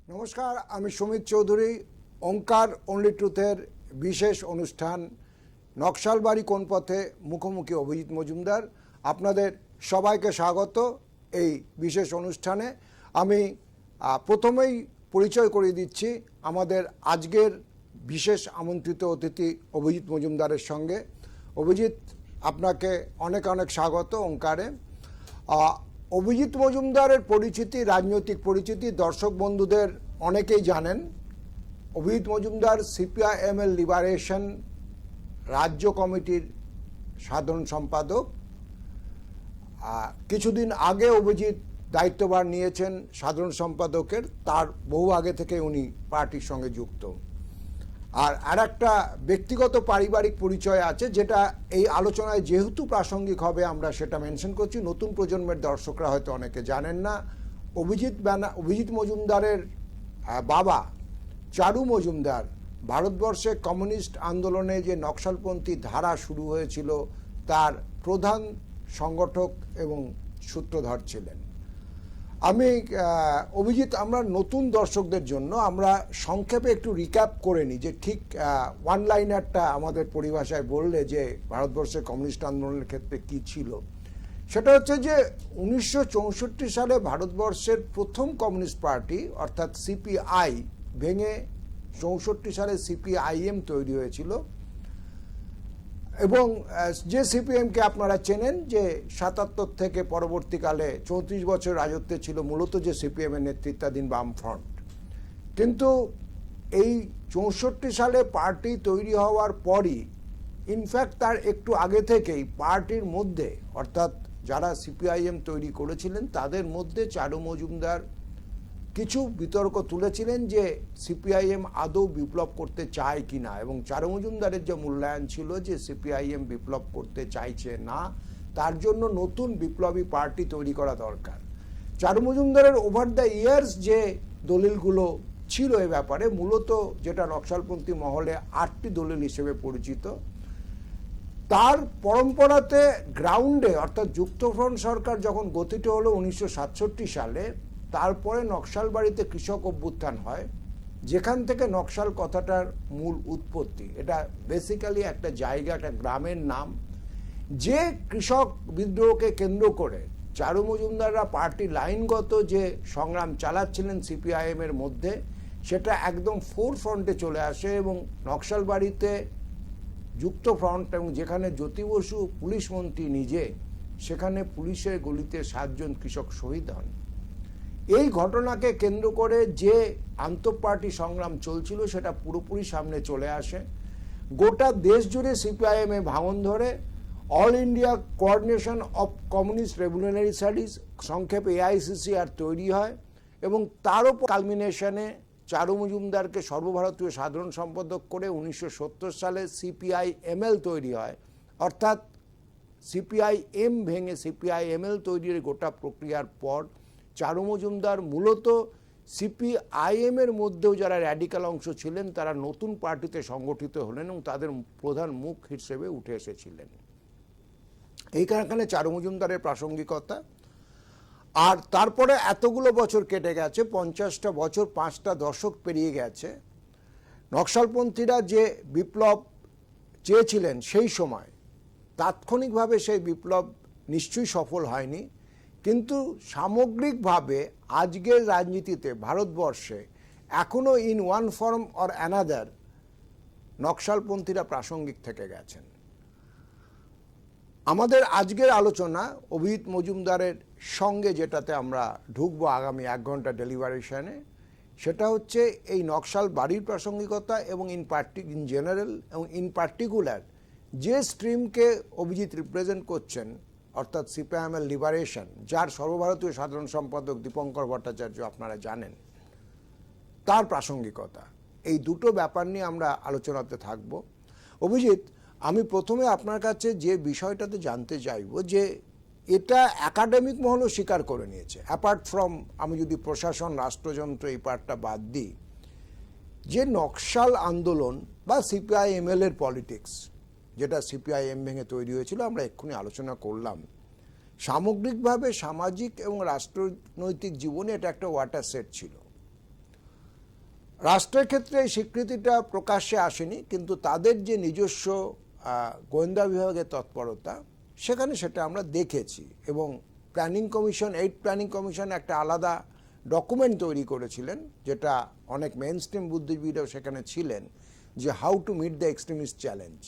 নমস্কার, আমি সুমিত চৌধুরী। ওঙ্কার অনলি ট্রুথের বিশেষ অনুষ্ঠান নকশালবাড়ি কোন পথে মুখোমুখি অভিজিৎ মজুমদার, আপনাদের সবাইকে স্বাগত। এই বিশেষ অনুষ্ঠানে আমি প্রথমেই পরিচয় করিয়ে দিচ্ছি আমাদের আজকের বিশেষ আমন্ত্রিত অতিথি অভিজিৎ মজুমদারের সঙ্গে। অভিজিৎ, আপনাকে অনেক অনেক স্বাগত ওঙ্কারে। অভিজিৎ মজুমদারের পরিচিতি, রাজনৈতিক পরিচিতি দর্শক বন্ধুদের অনেকেই জানেন। অভিজিৎ মজুমদার সিপিআইএমএল লিবারেশন রাজ্য কমিটির সাধারণ সম্পাদক। কিছুদিন আগে অভিজিৎ দায়িত্বভার নিয়েছেন সাধারণ সম্পাদকের, তার বহু আগে থেকে উনি পার্টির সঙ্গে যুক্ত। আর একটা ব্যক্তিগত পারিবারিক পরিচয় আছে, যেটা এই আলোচনায় যেহেতু প্রাসঙ্গিক হবে আমরা সেটা মেনশন করছি। নতুন প্রজন্মের দর্শকরা হয়তো অনেকে জানেন না, অভিজিৎ মজুমদারের বাবা চারু মজুমদার ভারতবর্ষে কমিউনিস্ট আন্দোলনে যে নকশালপন্থী ধারা শুরু হয়েছিল তার প্রধান সংগঠক এবং সূত্রধর ছিলেন। আমি অভিজিৎ, আমরা নতুন দর্শকদের জন্য আমরা সংক্ষেপে একটু রিক্যাপ করে নিই যে ঠিক ওয়ান লাইনারটা আমাদের পরিভাষায় বললে যে ভারতবর্ষের কমিউনিস্ট আন্দোলনের ক্ষেত্রে কি ছিল। সেটা হচ্ছে যে 1964 সালে ভারতবর্ষের প্রথম কমিউনিস্ট পার্টি অর্থাৎ সিপিআই ভেঙে 64 সালে সিপিআইএম তৈরি হয়েছিল। এবং যে সিপিএমকে আপনারা চেনেন, যে 77 থেকে পরবর্তীকালে 34 বছর রাজত্বে ছিল মূলত যে সিপিএমের নেতৃত্বাধীন বামফ্রন্ট। কিন্তু এই 64 সালে পার্টি তৈরি হওয়ার পরই, ইনফ্যাক্ট তার একটু আগে থেকেই পার্টির মধ্যে অর্থাৎ যারা সিপিআইএম তৈরি করেছিলেন তাদের মধ্যে চারু মজুমদার কিছু বিতর্ক তুলেছিলেন যে সিপিআইএম আদৌ বিপ্লব করতে চায় কি না, এবং চারু মজুমদারের যে মূল্যায়ন ছিল যে সিপিআইএম বিপ্লব করতে চাইছে না, তার জন্য নতুন বিপ্লবী পার্টি তৈরি করা দরকার। চারু মজুমদারের ওভার দ্য ইয়ার্স যে দলিলগুলো ছিল এ ব্যাপারে, মূলত যেটা নকশালপন্থী মহলে 8টি দলিল হিসেবে পরিচিত, তার পরম্পরাতে গ্রাউন্ডে অর্থাৎ যুক্তফ্রন্ট সরকার যখন গঠিত হলো 1967 সালে, তারপরে নকশালবাড়িতে কৃষক অভ্যুত্থান হয়, যেখান থেকে নকশাল কথাটার মূল উৎপত্তি। এটা বেসিক্যালি একটা জায়গা, একটা গ্রামের নাম। যে কৃষক বিদ্রোহকে কেন্দ্র করে চারু মজুমদাররা পার্টি লাইনগত যে সংগ্রাম চালাচ্ছিলেন সিপিআইএম এর মধ্যে, সেটা একদম ফোর ফ্রন্টে চলে আসে এবং নকশালবাড়িতে যুক্তফ্রন্ট, এবং যেখানে জ্যোতি বসু পুলিশ মন্ত্রী নিজে, সেখানে পুলিশের গুলিতে 7 জন কৃষক শহীদ হন। এই ঘটনাকে কেন্দ্র করে যে আন্তঃপার্টি সংগ্রাম চলছিল সেটা পুরোপুরি সামনে চলে আসে। গোটা দেশ জুড়ে সিপিআইএম এ ভাঙন ধরে। All India coordination of communist revolutionary studies, সংক্ষেপে AICCR তৈরি হয়, এবং তার উপর কালমিনেশনে চারু মজুমদারকে সর্বভারতীয় সাধারণ সম্পাদক করে 1970 সালে সিপিআইএমএল তৈরি হয়। অর্থাৎ সিপিআইএম ভেঙে সিপিআইএমএল তৈরির গোটা প্রক্রিয়ার পর চারু মজুমদার মূলত সিপিআইএম এর মধ্যেও যারা র্যাডিক্যাল অংশ ছিলেন তারা নতুন পার্টিতে সংগঠিত হলেন এবং তাদের প্রধান মুখ হিসেবে উঠে এসেছিলেন। এই কারণে চারু মজুমদারের প্রাসঙ্গিকতা। আর তারপরে এতগুলো বছর কেটে গেছে, 50টা বছর, 5টা দশক পেরিয়ে গেছে। নকশালপন্থীরা যে বিপ্লব চেয়েছিলেন সেই সময়, তাৎক্ষণিকভাবে সেই বিপ্লব নিশ্চয়ই সফল হয়নি, কিন্তু সামগ্রিকভাবে আজকের রাজনীতিতে ভারতবর্ষে এখনও in one form or another নকশালপন্থীরা প্রাসঙ্গিক থেকে গেছেন। আমাদের আজকের আলোচনা অভিজিৎ মজুমদারের সঙ্গে যেটাতে আমরা ঢুকবো আগামী 1 ঘন্টা ডেলিভারেশনে, সেটা হচ্ছে এই নকশাল বাড়ির প্রাসঙ্গিকতা এবং ইন জেনারেল এবং ইন পার্টিকুলার যে স্ট্রিমকে অভিজিৎ রিপ্রেজেন্ট করছেন অর্থাৎ সিপিআইএমএল লিবারেশন, যার সর্বভারতীয় সাধারণ সম্পাদক দীপঙ্কর ভট্টাচার্য আপনারা জানেন, তার প্রাসঙ্গিকতা। এই দুটো ব্যাপার নিয়ে আমরা আলোচনাতে থাকব। অভিজিৎ, আমি প্রথমে আপনার কাছে যে বিষয়টাতে জানতে চাইব যে এটা একাডেমিক মহলও স্বীকার করে নিয়েছে, অ্যাপার্ট ফ্রম আমি যদি প্রশাসন রাষ্ট্রযন্ত্র এই পার্টটা বাদ দিই, যে নকশাল আন্দোলন বা সিপিআইএমএল এর পলিটিক্স, যেটা সিপিআইএম ভেঙে তৈরি হয়েছিল, আমরা এক্ষুনি আলোচনা করলাম, সামগ্রিকভাবে সামাজিক এবং রাষ্ট্রনৈতিক জীবনে এটা একটা ওয়াটার সেট ছিল। রাষ্ট্রের ক্ষেত্রে এই স্বীকৃতিটা প্রকাশ্যে আসেনি, কিন্তু তাদের যে নিজস্ব গোয়েন্দা বিভাগের তৎপরতা, সেখানে সেটা আমরা দেখেছি। এবং প্ল্যানিং কমিশন, 8 প্ল্যানিং কমিশন একটা আলাদা ডকুমেন্ট তৈরি করেছিলেন, যেটা অনেক মেইন স্ট্রিম বুদ্ধিজীবীরাও সেখানে ছিলেন, যে how to meet the extremist challenge.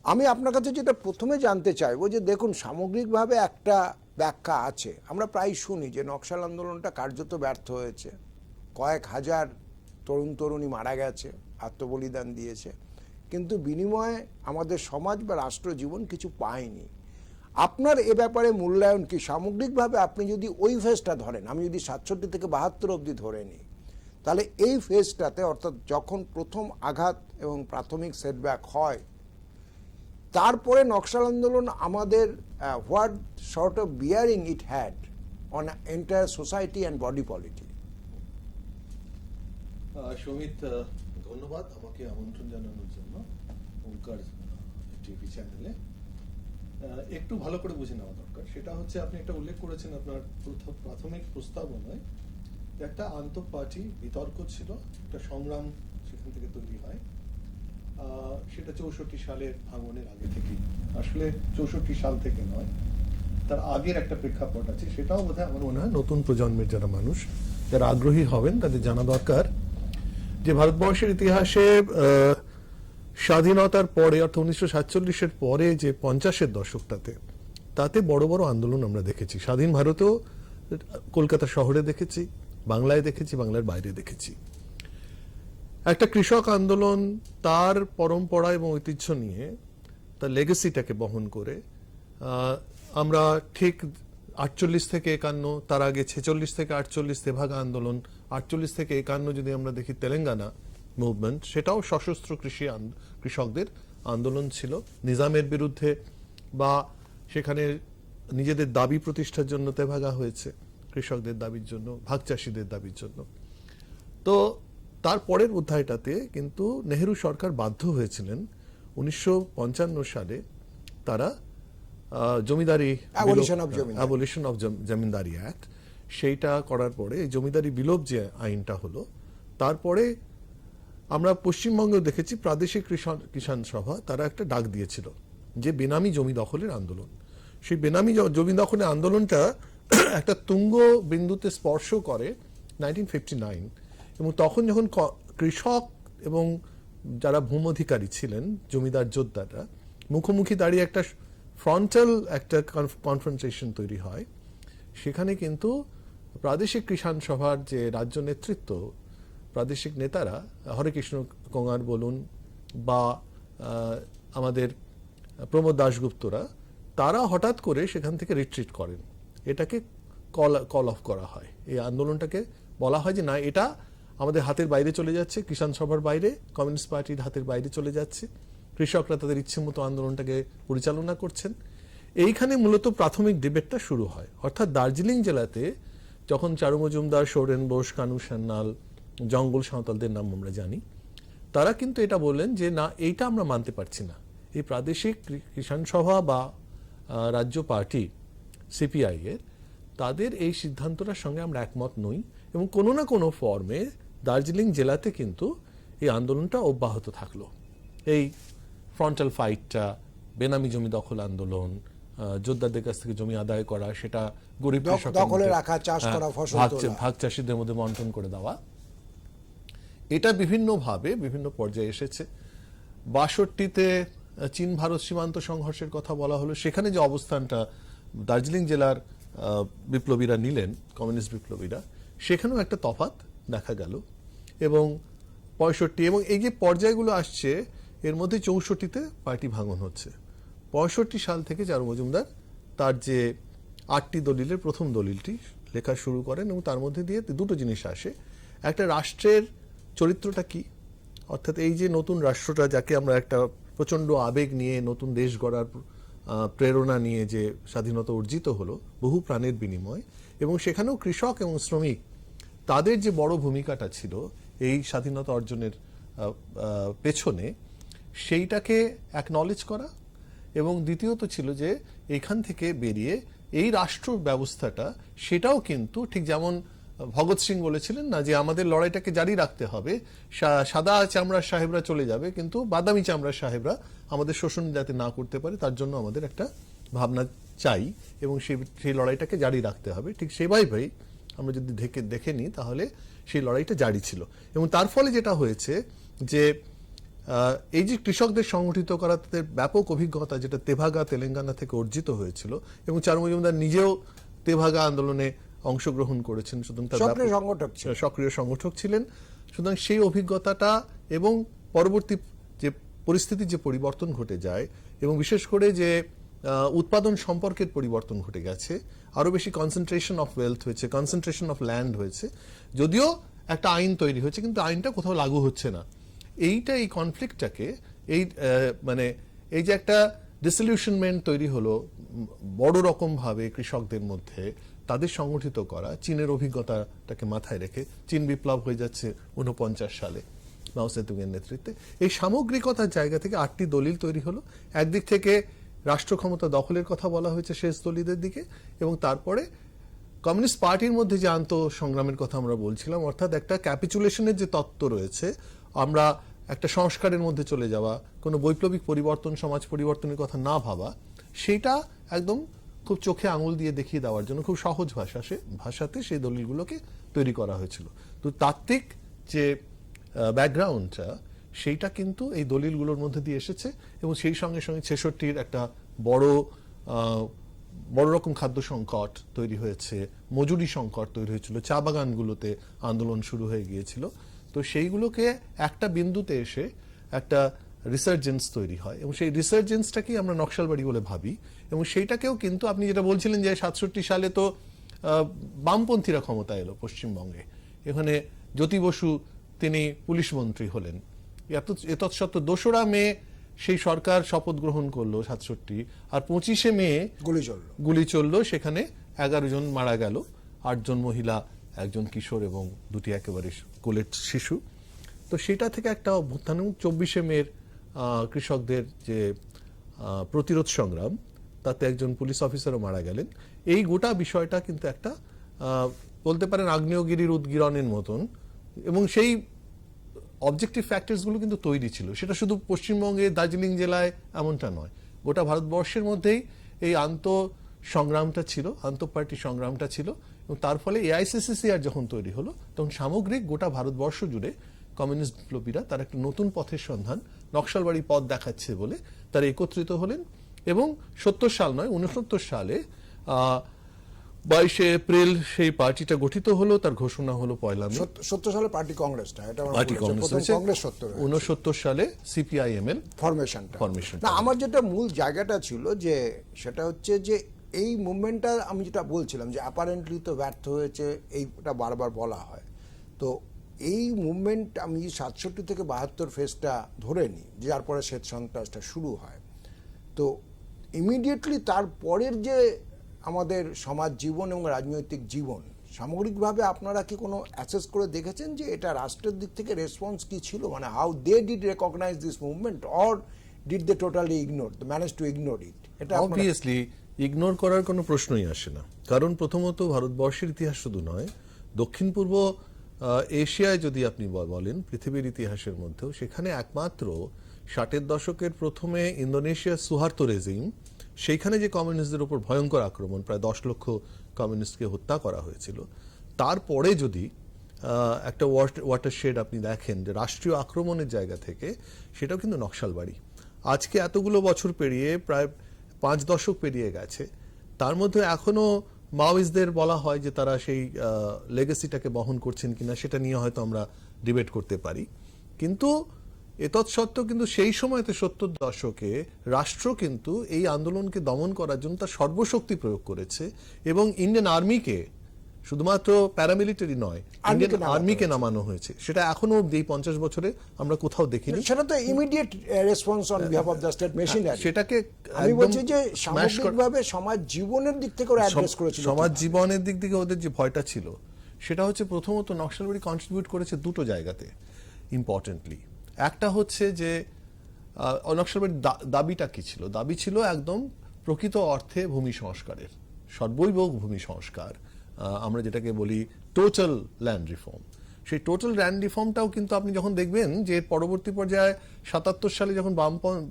আমি আপনার কাছে যেটা প্রথমে জানতে চাইবো, যে দেখুন, সামগ্রিকভাবে একটা ব্যাখ্যা আছে, আমরা প্রায় শুনি যে নকশাল আন্দোলনটা কার্যত ব্যর্থ হয়েছে, কয়েক হাজার তরুণ তরুণী মারা গেছে, আত্মবলিদান দিয়েছে, কিন্তু বিনিময়ে আমাদের সমাজ বা রাষ্ট্র জীবন কিছু পায়নি। আপনার এ ব্যাপারে মূল্যায়ন কি? সামগ্রিকভাবে আপনি যদি ওই ফেজটা ধরেন, আমি যদি 67 থেকে 72 অবধি ধরে নিই, তাহলে এই ফেজটাতে, অর্থাৎ যখন প্রথম আঘাত এবং প্রাথমিক সেটব্যাক হয়, তারপরে নকশাল আন্দোলন আমাদের what sort of bearing it had on entire society and body polity. Samit, ধন্যবাদ আমাকে আমন্ত্রণ জানানোর জন্য ওঙ্কার টিভি চ্যানেলে। একটু ভালো করে বুঝে নেওয়া দরকার, সেটা হচ্ছে আপনি একটা উল্লেখ করেছেন আপনার প্রাথমিক প্রস্তাবনায়, একটা আন্তঃপার্টি বিতর্ক ছিল, একটা সংগ্রাম সেখান থেকে তৈরি হয়। সেটা 64 সালের ভাঙনের আগে থেকে, আসলে 64 সাল থেকে নয়, তার আগের একটা প্রেক্ষাপট আছে। সেটাও বোধহয় আমার মনে হয় নতুন প্রজন্মের যারা মানুষ, যারা আগ্রহী হবেন, তাদের জানা দরকার যে ভারতবর্ষের ইতিহাসে স্বাধীনতার পরে, অর্থাৎ 1947-এর পরে যে 50-এর দশকটাতে, তাতে বড় বড় আন্দোলন আমরা দেখেছি। স্বাধীন ভারতেও কলকাতা শহরে দেখেছি, বাংলায় দেখেছি, বাংলার বাইরে দেখেছি। একটা কৃষক আন্দোলন তার পরম্পরা এবং ঐতিহ্য নিয়ে, তার লেগেসিটাকে বহন করে, আমরা ঠিক 48 থেকে 51, তার আগে 46 থেকে 48 তেভাগা আন্দোলন, 48 থেকে 51 যদি আমরা দেখি তেলেঙ্গানা মুভমেন্ট, সেটাও সশস্ত্র কৃষকদের আন্দোলন ছিল নিজামের বিরুদ্ধে, বা সেখানে নিজেদের দাবি প্রতিষ্ঠার জন্য তেভাগা হয়েছে, কৃষকদের দাবির জন্য, ভাগ চাষীদের দাবির জন্য। তো তারপরের অধ্যায়টাতে কিন্তু নেহেরু সরকার বাধ্য হয়েছিলেন 1955 সালে, তারা জমিদারি অ্যাবলিশন অফ জমিদারি অ্যাক্ট, সেইটা করার পরে এই জমিদারি বিলোপ যে আইনটা হলো, তারপরে আমরা পশ্চিমবঙ্গেও দেখেছি প্রাদেশিক কিষাণ সভা তারা একটা ডাক দিয়েছিল যে বেনামি জমি দখলের আন্দোলন। সেই বেনামি জমি দখলের আন্দোলনটা একটা তুঙ্গ বিন্দুতে স্পর্শ করে 1959, এবং তখন যখন কৃষক এবং যারা ভূমধিকারী ছিলেন, জমিদার যোদ্ধারা, মুখোমুখি দাঁড়িয়ে একটা ফ্রন্টাল একটা কনফ্রন্টেশন তৈরি হয়, সেখানে কিন্তু প্রাদেশিক কিষাণ সভার যে রাজ্য নেতৃত্ব, প্রাদেশিক নেতারা, হরেকৃষ্ণ কোঙার বলুন বা আমাদের প্রমোদ দাশগুপ্তরা, তারা হঠাৎ করে সেখান থেকে রিট্রিট করেন। এটাকে কল অফ করা হয়, এই আন্দোলনটাকে বলা হয় যে না, এটা আমাদের হাতের বাইরে চলে যাচ্ছে, কিষাণ সভার বাইরে, কমিউনিস্ট পার্টির হাতের বাইরে চলে যাচ্ছে, কৃষকরা তাদের ইচ্ছে মতো আন্দোলনটাকে পরিচালনা করছেন। এইখানে মূলত প্রাথমিক ডিবেটটা শুরু হয়। অর্থাৎ দার্জিলিং জেলাতে যখন চারু মজুমদার, সৌরেন বোস, কানু সান্যাল, জঙ্গল সাঁওতালদের নাম আমরা জানি, তারা কিন্তু এটা বললেন যে না, এইটা আমরা মানতে পারছি না, এই প্রাদেশিক কিষাণ সভা বা রাজ্য পার্টি সিপিআই এর, তাদের এই সিদ্ধান্তটার সঙ্গে আমরা একমত নই, এবং কোনো না কোনো ফর্মে দার্জিলিং জেলাতে কিন্তু এই আন্দোলনটা অব্যাহত থাকলো। এই ফ্রন্টাল ফাইটটা, বেনামি জমি দখল আন্দোলন, যোদ্ধাদের কাছ থেকে জমি আদায় করা, সেটা গরিব দখলে রাখা, চাষ করা, ফসল তোলা, ভাগ চাষীদের মধ্যে বন্টন করে দেওয়া, এটা বিভিন্নভাবে বিভিন্ন পর্যায়ে এসেছে। 62-তে চীন ভারত সীমান্ত সংঘর্ষের কথা বলা হলো, সেখানে যে অবস্থানটা দার্জিলিং জেলার বিপ্লবীরা নিলেন, কমিউনিস্ট বিপ্লবীরা, সেখানেও একটা তফাৎ দেখা গেল। এবং 65, এবং এই যে পর্যায়গুলো আসছে, এর মধ্যে 64-তে পার্টি ভাঙন হচ্ছে। 65 সাল থেকে চারু মজুমদার তার যে 8টি দলিলের প্রথম দলিলটি লেখা শুরু করেন, এবং তার মধ্যে দিয়ে দুটো জিনিস আসে। একটা, রাষ্ট্রের চরিত্রটা কি, অর্থাৎ এই যে নতুন রাষ্ট্রটা, যাকে আমরা একটা প্রচন্ড আবেগ নিয়ে নতুন দেশ গড়ার প্রেরণা নিয়ে যে স্বাধীনতা অর্জিত হলো বহু প্রাণের বিনিময়, এবং সেখানেও কৃষক এবং শ্রমিক, তাদের যে বড় ভূমিকাটা ছিল এই স্বাধীনতা অর্জনের পেছনে, সেইটাকে অ্যাকনলেজ করা। এবং দ্বিতীয়ত ছিল যে এখান থেকে বেরিয়ে এই রাষ্ট্র ব্যবস্থাটা, সেটাও কিন্তু ঠিক যেমন ভগৎ সিং বলেছিলেন না যে আমাদের লড়াইটাকে জারি রাখতে হবে, সাদা চামড়ার সাহেবরা চলে যাবে কিন্তু বাদামি চামড়ার সাহেবরা আমাদের শোষণ যাতে না করতে পারে তার জন্য আমাদের একটা ভাবনা চাই এবং সেই লড়াইটাকে জারি রাখতে হবে। ঠিক সেভাবেই আমরা যদি দেখে নিই তাহলে সেই লড়াইটা জারি ছিল এবং তার ফলে যেটা হয়েছে যে এই যে কৃষকদের সংগঠিত করা তাদের ব্যাপক অভিজ্ঞতা যেটা তেভাগা তেলেঙ্গানা থেকে অর্জিত হয়েছিল এবং চারু মজুমদার নিজেও তেভাগা আন্দোলনে অংশগ্রহণ করেছেন, সুতরাং তার সক্রিয় সংগঠক ছিলেন। সুতরাং সেই অভিজ্ঞতাটা এবং পরবর্তী যে পরিস্থিতির যে পরিবর্তন ঘটে যায় এবং বিশেষ করে যে উৎপাদন সম্পর্কের পরিবর্তন ঘটে গেছে, আরো বেশি কনসেন্ট্রেশন অফ ওয়েলথ হয়েছে, কনসেন্ট্রেশন অফ ল্যান্ড হয়েছে, যদিও একটা আইন তৈরি হয়েছে কিন্তু আইনটা কোথাও লাগু হচ্ছে না। এই কনফ্লিক্টটাকে এই যে একটা ডিসলিউশনমেন্ট তৈরি হলো বড় রকম ভাবে কৃষকদের মধ্যে, তাদের সংগঠিত করা চীনের অভিজ্ঞতাটাকে মাথায় রেখে চীন বিপ্লব হয়ে যাচ্ছে 49 সালে মাও সেতুং এর নেতৃত্বে। এই সামগ্রিকতার জায়গা থেকে 8টি দলিল তৈরি হলো। একদিক থেকে রাষ্ট্র ক্ষমতা দখলের কথা বলা হয়েছে শেষ দলিলের দিকে এবং তারপরে কমিউনিস্ট পার্টির মধ্যে যে আন্তঃসংগ্রামের কথা আমরা বলছিলাম, অর্থাৎ একটা ক্যাপিচুলেশনের যে তত্ত্ব রয়েছে, আমরা একটা সংস্কারের মধ্যে চলে যাওয়া, কোনো বৈপ্লবিক পরিবর্তন সমাজ পরিবর্তনের কথা না ভাবা, সেটা একদম খুব চোখে আঙুল দিয়ে দেখিয়ে দেওয়ার জন্য খুব সহজ ভাষাতে সেই দলিলগুলোকে তৈরি করা হয়েছিল। তো তাত্ত্বিক যে ব্যাকগ্রাউন্ডটা সেইটা কিন্তু এই দলিলগুলোর মধ্যে দিয়ে এসেছে এবং সেই সঙ্গে সঙ্গে 66-র একটা বড় রকম খাদ্য সংকট তৈরি হয়েছে, মজুরি সংকট তৈরি হয়েছিল, চা বাগানগুলোতে আন্দোলন শুরু হয়ে গিয়েছিল। তো সেইগুলোকে একটা বিন্দুতে এসে একটা রিসার্জেন্স তৈরি হয় এবং সেই রিসার্জেন্সটাকেই আমরা নকশালবাড়ি বলে ভাবি এবং সেইটাকেও কিন্তু আপনি যেটা বলছিলেন যে 67 সালে তো বামপন্থীরা ক্ষমতা এলো পশ্চিমবঙ্গে, এখানে জ্যোতি বসু তিনি পুলিশ মন্ত্রী হলেন, এতৎসত্ত্বেও 2রা মে সেই সরকার শপথ গ্রহণ করলো 67, আর 25শে মে গুলি চললো, সেখানে 11 জন মারা গেল, 8 জন মহিলা, 1 জন কিশোর এবং 2টি একেবারে কোলের শিশু। তো সেটা থেকে একটা অভ্যুত্থান এবং 24শে মের কৃষকদের যে প্রতিরোধ সংগ্রাম, তাতে 1 জন পুলিশ অফিসারও মারা গেলেন। এই গোটা বিষয়টা কিন্তু একটা বলতে পারেন আগ্নেয়গিরির উদ্গীরণের মতন এবং সেই অবজেক্টিভ ফ্যাক্টরসগুলো কিন্তু তৈরি ছিল। সেটা শুধু পশ্চিমবঙ্গে দার্জিলিং জেলায় এমনটা নয়, গোটা ভারতবর্ষের মধ্যেই এই সংগ্রামটা ছিল, আন্তঃপার্টি সংগ্রামটা ছিল এবং তার ফলে এআইসিসিসিআর যখন তৈরি হলো তখন সামগ্রিক গোটা ভারতবর্ষ জুড়ে কমিউনিস্ট বিপ্লবীরা তার একটা নতুন পথের সন্ধান, নকশালবাড়ি পথ দেখাচ্ছে বলে তারা একত্রিত হলেন এবং 70 সাল নয় 69 সালে 22শে এপ্রিল সেই পার্টিটা গঠিত হলো, তার ঘোষণা হলো 1 মে। 70 সালে পার্টি কংগ্রেসটা, এটা পার্টি কংগ্রেস 69 সালে সিপিআইএমএল ফরমেশন। না, আমার যেটা মূল জায়গাটা ছিল যে সেটা হচ্ছে যে এই মুভমেন্টটা আমি যেটা বলছিলাম যে অ্যাপারেন্টলি তো ব্যর্থ হয়েছে, এইটা বারবার বলা হয়। তো এই মুভমেন্ট আমি 67 থেকে 72 ফেজটা ধরে নিই, যার পরে শ্বেত সন্ত্রাসটা শুরু হয়। তো ইমিডিয়েটলি তারপরের যে আমাদের সমাজ জীবন এবং রাজনৈতিক জীবন সামগ্রিকভাবে আপনারা কি কোনো অ্যাসেস করে দেখেছেন যে এটা রাষ্ট্রের দিক থেকে রেসপন্স কি ছিল, মানে how they did recognise this movement or did they totally ignore, manage to ignore it? এটা অবভিয়াসলি ইগনোর করার কোনো প্রশ্নই আসে না, কারণ প্রথমত ভারতবর্ষের ইতিহাস শুধু নয়, দক্ষিণ পূর্ব এশিয়ায় যদি আপনি বলেন পৃথিবীর ইতিহাসের মধ্যেও, সেখানে একমাত্র 60-এর দশকের প্রথমে ইন্দোনেশিয়ার সুহার্তো রেজিম, সেইখানে যে কমিউনিস্টদের উপর ভয়ঙ্কর আক্রমণ, প্রায় 10 লক্ষ কমিউনিস্টকে হত্যা করা হয়েছিল, তারপরে যদি একটা ওয়াটারশেড আপনি দেখেন যে রাষ্ট্রীয় আক্রমণের জায়গা থেকে, সেটাও কিন্তু নকশালবাড়ি। আজকে এতগুলো বছর পেরিয়ে প্রায় 5 দশক পেরিয়ে গেছে, তার মধ্যে এখনো মাওয়িস্টদের বলা হয় যে তারা সেই লেগেসিটাকে বহন করছেন কিনা, সেটা নিয়ে হয়তো আমরা ডিবেট করতে পারি। কিন্তু এতৎসত্ত্বেও কিন্তু সেই সময়তে 70 দশকে রাষ্ট্র কিন্তু এই আন্দোলনকে দমন করার জন্য তার সর্বশক্তি প্রয়োগ করেছে এবং ইন্ডিয়ান আর্মিকে, শুধুমাত্র প্যারামিলিটারি নয়, ইন্ডিয়ান আর্মিকে নামানো হয়েছে। সেটা এখনো এই 50 বছরে আমরা কোথাও দেখিনি। সেটা তো immediate response on behalf of the state machinery. সেটাকে আমি বলছি যে সামগ্রিকভাবে সমাজ জীবনের দিক থেকে ওরা অ্যাড্রেস করেছিল। সমাজ জীবনের দিক থেকে ওদের যে ভয়টা ছিল, সেটা হচ্ছে প্রথমত নকশালবাড়ি কন্ট্রিবিউট করেছে 2টো জায়গাতে ইম্পর্টেন্টলি। একটা হচ্ছে যে নকশালবাড়ির দাবিটা কি ছিল? দাবি ছিল একদম প্রকৃত অর্থে ভূমি সংস্কারের, সর্বৈব ভূমি সংস্কার, আমরা যেটাকে বলি টোটাল ল্যান্ড রিফর্ম, সেই টোটাল ল্যান্ড রিফর্মটাও কিন্তু আপনি যখন দেখবেন যে পরবর্তী পর্যায়ে 77 সালে যখন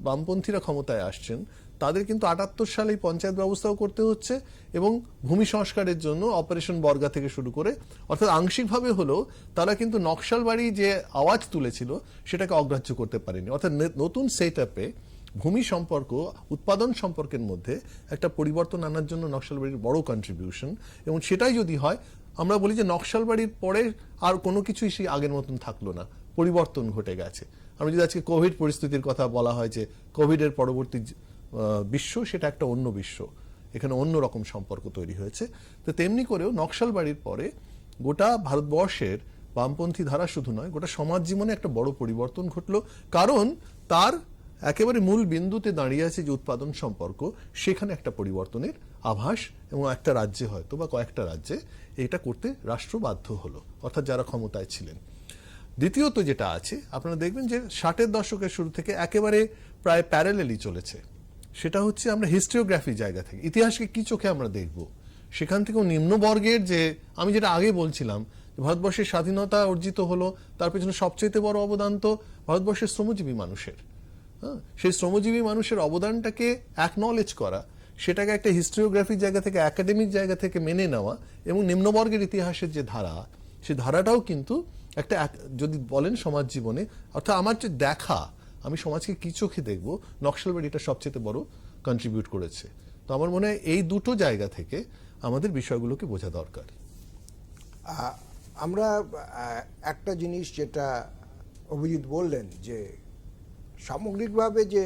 বামপন্থীরা ক্ষমতায় আসছেন, তাদের কিন্তু 78 সালেই পঞ্চায়েত ব্যবস্থাও করতে হচ্ছে এবং ভূমি সংস্কারের জন্য অপারেশন বর্গা থেকে শুরু করে, অর্থাৎ আংশিকভাবে হলেও তারা কিন্তু নকশালবাড়ি যে আওয়াজ তুলেছিল সেটাকে অগ্রাহ্য করতে পারেনি। অর্থাৎ নতুন সেট আপে ভূমি সম্পর্ক, উৎপাদন সম্পর্কের মধ্যে একটা পরিবর্তন আনার জন্য নকশালবাড়ির বড় কন্ট্রিবিউশন, এবং সেটাই যদি হয়, আমরা বলি যে নকশালবাড়ির পরে আর কোনো কিছুই সেই আগের মতন থাকলো না, পরিবর্তন ঘটে গেছে। আমরা যদি আজকে কোভিড পরিস্থিতির কথা বলা হয় যে কোভিডের পরবর্তী বিশ্ব সেটা একটা অন্য বিশ্ব, এখানে অন্য রকম সম্পর্ক তৈরি হয়েছে। তো তেমনি করেও নকশালবাড়ির পরে গোটা ভারতবর্ষের বামপন্থী ধারা শুধু নয়, গোটা সমাজ জীবনে একটা বড় পরিবর্তন ঘটলো, কারণ তার একেবারে মূল বিন্দুতে দাঁড়িয়ে আছে যে উৎপাদন সম্পর্ক, সেখানে একটা পরিবর্তনের আভাস, এবং একটা রাজ্যে হয়তো বা কয়েকটা রাজ্যে এটা করতে রাষ্ট্র বাধ্য হলো, অর্থাৎ যারা ক্ষমতায় ছিলেন। দ্বিতীয়ত যেটা আছে, আপনারা দেখবেন যে 60-এর দশকের শুরু থেকে একেবারে প্রায় প্যারালেলই চলেছে, সেটা হচ্ছে আমরা হিস্টোরিওগ্রাফি জায়গা থেকে ইতিহাসকে কি চোখে আমরা দেখব, সেখান থেকেও নিম্নবর্গের যে, আমি যেটা আগে বলছিলাম, ভারতবর্ষের স্বাধীনতা অর্জিত হলো, তার পেছনে সবচেয়ে বড় অবদান তো ভারতবর্ষের শ্রমজীবী মানুষের। সেই শ্রমজীবী মানুষের অবদানটাকে অ্যাকনলেজ করা, সেটাকে একটা হিস্টোরিওগ্রাফির জায়গা থেকে, একাডেমিক জায়গা থেকে মেনে নেওয়া, এবং নিম্নবর্গের ইতিহাসের যে ধারা, সেই ধারাটাও কিন্তু একটা, যদি বলেন সমাজ জীবনে, অর্থাৎ আমার যে দেখা, আমি সমাজকে কি চোখে দেখবো, নকশালবাড়ি এটা সবচেয়ে বড় কন্ট্রিবিউট করেছে। তো আমার মনে হয় এই দুটো জায়গা থেকে আমাদের বিষয়গুলোকে বোঝা দরকার। আমরা একটা জিনিস যেটা অভিজিৎ বললেন, যে সামগ্রিকভাবে যে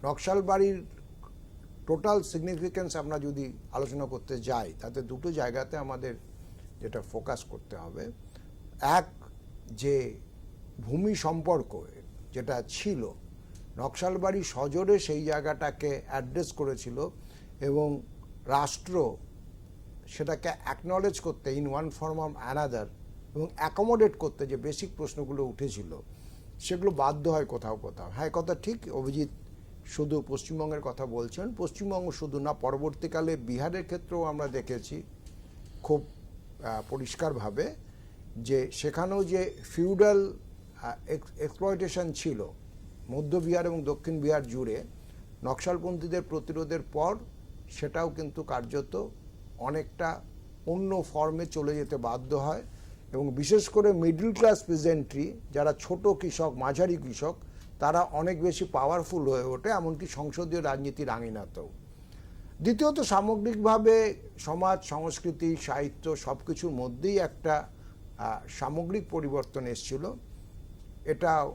নকশালবাড়ির টোটাল সিগনিফিকেন্স আমরা যদি আলোচনা করতে যাই, তাতে দুটো জায়গাতে আমাদের যেটা ফোকাস করতে হবে, এক, যে ভূমি সম্পর্ক যেটা ছিল, নকশালবাড়ি সজোরে সেই জায়গাটাকে অ্যাড্রেস করেছিল, এবং রাষ্ট্র সেটাকে অ্যাকনলেজ করতে in one form of another, এবং অ্যাকোমোডেট করতে যে বেসিক প্রশ্নগুলো উঠেছিল, সেগুলো বাধ্য হয় কোথাও কোথাও। হ্যাঁ, কথা ঠিক, অভিজিৎ শুধু পশ্চিমবঙ্গের কথা বলছেন, পশ্চিমবঙ্গ শুধু না, পরবর্তীকালে বিহারের ক্ষেত্রেও আমরা দেখেছি খুব পরিষ্কারভাবে যে সেখানেও যে ফিউডাল এক্সপ্লয়টেশন ছিল মধ্য বিহার এবং দক্ষিণ বিহার জুড়ে, নকশালপন্থীদের প্রতিরোধের পর সেটাও কিন্তু কার্যত অনেকটা অন্য ফর্মে চলে যেতে বাধ্য হয়, এবং বিশেষ করে মিডল ক্লাস পেজেন্ট্রি, যারা ছোট কৃষক, মাঝারি কৃষক, তারা অনেক বেশি পাওয়ারফুল হয়ে ওঠে, এমনকি সংসদীয় রাজনীতির আঙিনাতেও। দ্বিতীয়ত, সামগ্রিকভাবে সমাজ, সংস্কৃতি, সাহিত্য সব কিছুর মধ্যেই একটা সামগ্রিক পরিবর্তন এসেছিল, এটাও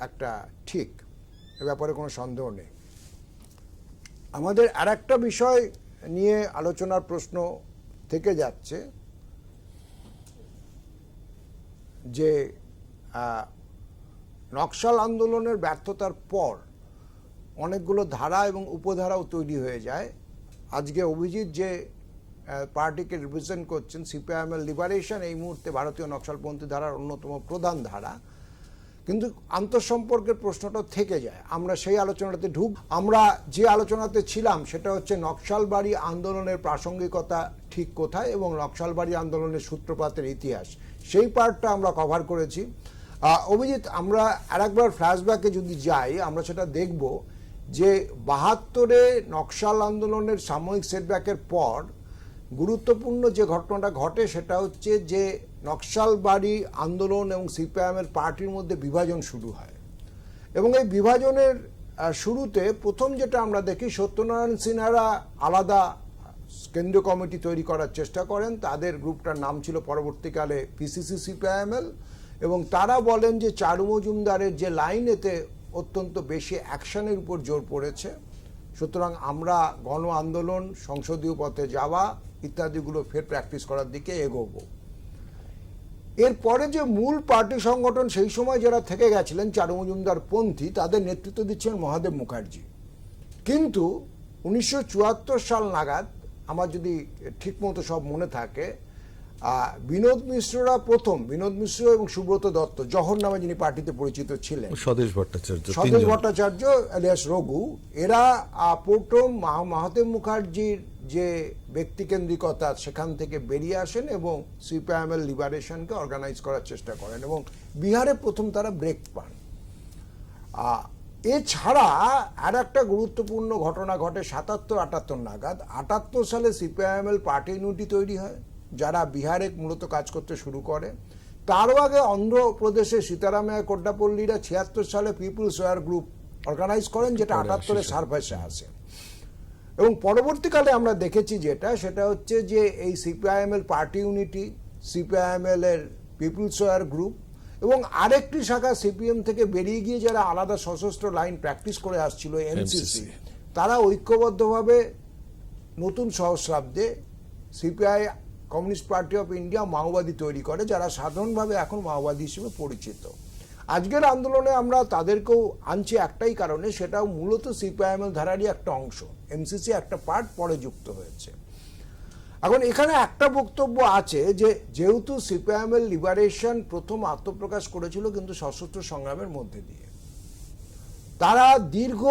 একটা ঠিক, এ ব্যাপারে কোনো সন্দেহ নেই। আমাদের আর একটা বিষয় নিয়ে আলোচনার প্রশ্ন থেকে যাচ্ছে, যে নকশাল আন্দোলনের ব্যর্থতার পর অনেকগুলো ধারা এবং উপধারাও তৈরি হয়ে যায়। আজকে অভিজিৎ যে পার্টিকে রিপ্রেজেন্ট করছেন, সিপিআইএমের লিবারেশন এই মুহূর্তে ভারতীয় নকশালপন্থী ধারার অন্যতম প্রধান ধারা, কিন্তু আন্তঃসম্পর্কের প্রশ্নটা থেকে যায়। আমরা সেই আলোচনাতে আমরা যে আলোচনাতে ছিলাম সেটা হচ্ছে নকশালবাড়ি আন্দোলনের প্রাসঙ্গিকতা ঠিক কোথায় এবং নকশালবাড়ি আন্দোলনের সূত্রপাতের ইতিহাস, সেই পার্টটা আমরা কভার করেছি। অভিজিৎ, আমরা আরেকবার ফ্ল্যাশব্যাকে যদি যাই, আমরা সেটা দেখব যে 72-এ নকশাল আন্দোলনের সাময়িক সেটব্যাকের পর গুরুত্বপূর্ণ যে ঘটনাটা ঘটে, সেটা হচ্ছে যে নকশালবাড়ি আন্দোলন এবং সিপিআইএমের পার্টির মধ্যে বিভাজন শুরু হয়, এবং এই বিভাজনের শুরুতে প্রথম যেটা আমরা দেখি, সত্যনারায়ণ সিনহারা আলাদা কেন্দ্রীয় কমিটি তৈরি করার চেষ্টা করেন, তাদের গ্রুপটার নাম ছিল পরবর্তীকালে পিসিসি সিপিআইএমএল, এবং তারা বলেন যে চারু মজুমদারের যে লাইন, এতে অত্যন্ত বেশি অ্যাকশনের উপর জোর পড়েছে, সুতরাং আমরা গণ আন্দোলন, সংসদীয় পথে যাওয়া ইত্যাদিগুলো ফের প্র্যাকটিস করার দিকে এগোবো। এরপরে যে মূল পার্টি সংগঠন সেই সময় যারা থেকে গেছিলেন চারু মজুমদার পন্থী, তাদের নেতৃত্ব দিচ্ছেন মহাদেব মুখার্জি। কিন্তু 1974 সাল নাগাদ, আমার যদি ঠিকমতো সব মনে থাকে, বিনোদ মিশ্ররা প্রথম, বিনোদ মিশ্র এবং সুব্রত দত্ত, জহর নামে যিনি পার্টিতে পরিচিত ছিলেন, স্বদেশ ভট্টাচার্য, স্বদেশ ভট্টাচার্য এলিয়াস রঘু, এরা প্রথম মাহাতেম মুখার্জির যে ব্যক্তিকেন্দ্রিকতা সেখান থেকে বেরিয়ে আসেন এবং সিপিআইএম লিবারেশনকে অর্গানাইজ করার চেষ্টা করেন এবং বিহারে প্রথম তারা ব্রেক পান। এছাড়া আর একটা গুরুত্বপূর্ণ ঘটনা ঘটে 77-78 নাগাদ। 78 সালে সিপিআইএমএল পার্টি ইউনিটি তৈরি হয়, যারা বিহারে মূলত কাজ করতে শুরু করে। তারও আগে অন্ধ্রপ্রদেশে সীতারামায়া কোড্ডাপল্লীরা 76 সালে পিপুলস ওয়ার গ্রুপ অর্গানাইজ করেন, যেটা 78-এ সার্ভাসে আসে। এবং পরবর্তীকালে আমরা দেখেছি সেটা হচ্ছে যে এই সিপিআইএমএল পার্টি ইউনিটি, সিপিআইএমএল এর পিপুলস ওয়ার গ্রুপ এবং আরেকটি শাখা সিপিএম থেকে বেরিয়ে গিয়ে যারা আলাদা সশস্ত্র লাইন প্র্যাকটিস করে আসছিল, এমসিসি, তারা ঐক্যবদ্ধভাবে নতুন সহস্রাব্দে CPI Communist Party of India মাওবাদী তৈরি করে, যারা সাধারণভাবে এখন মাওবাদী হিসেবে পরিচিত। আজকের আন্দোলনে আমরা তাদেরকেও আনছি একটাই কারণে, সেটাও মূলত সিপিআইএমএল ধারারই একটা অংশ, এমসিসি একটা পার্ট পরে যুক্ত হয়েছে। এখন এখানে একটা বক্তব্য আছে যে যেহেতু সিপিআইএমএল লিবারেশন প্রথম আত্মপ্রকাশ করেছিল কিন্তু সশস্ত্র সংগ্রামের মধ্যে দিয়ে, তারা দীর্ঘ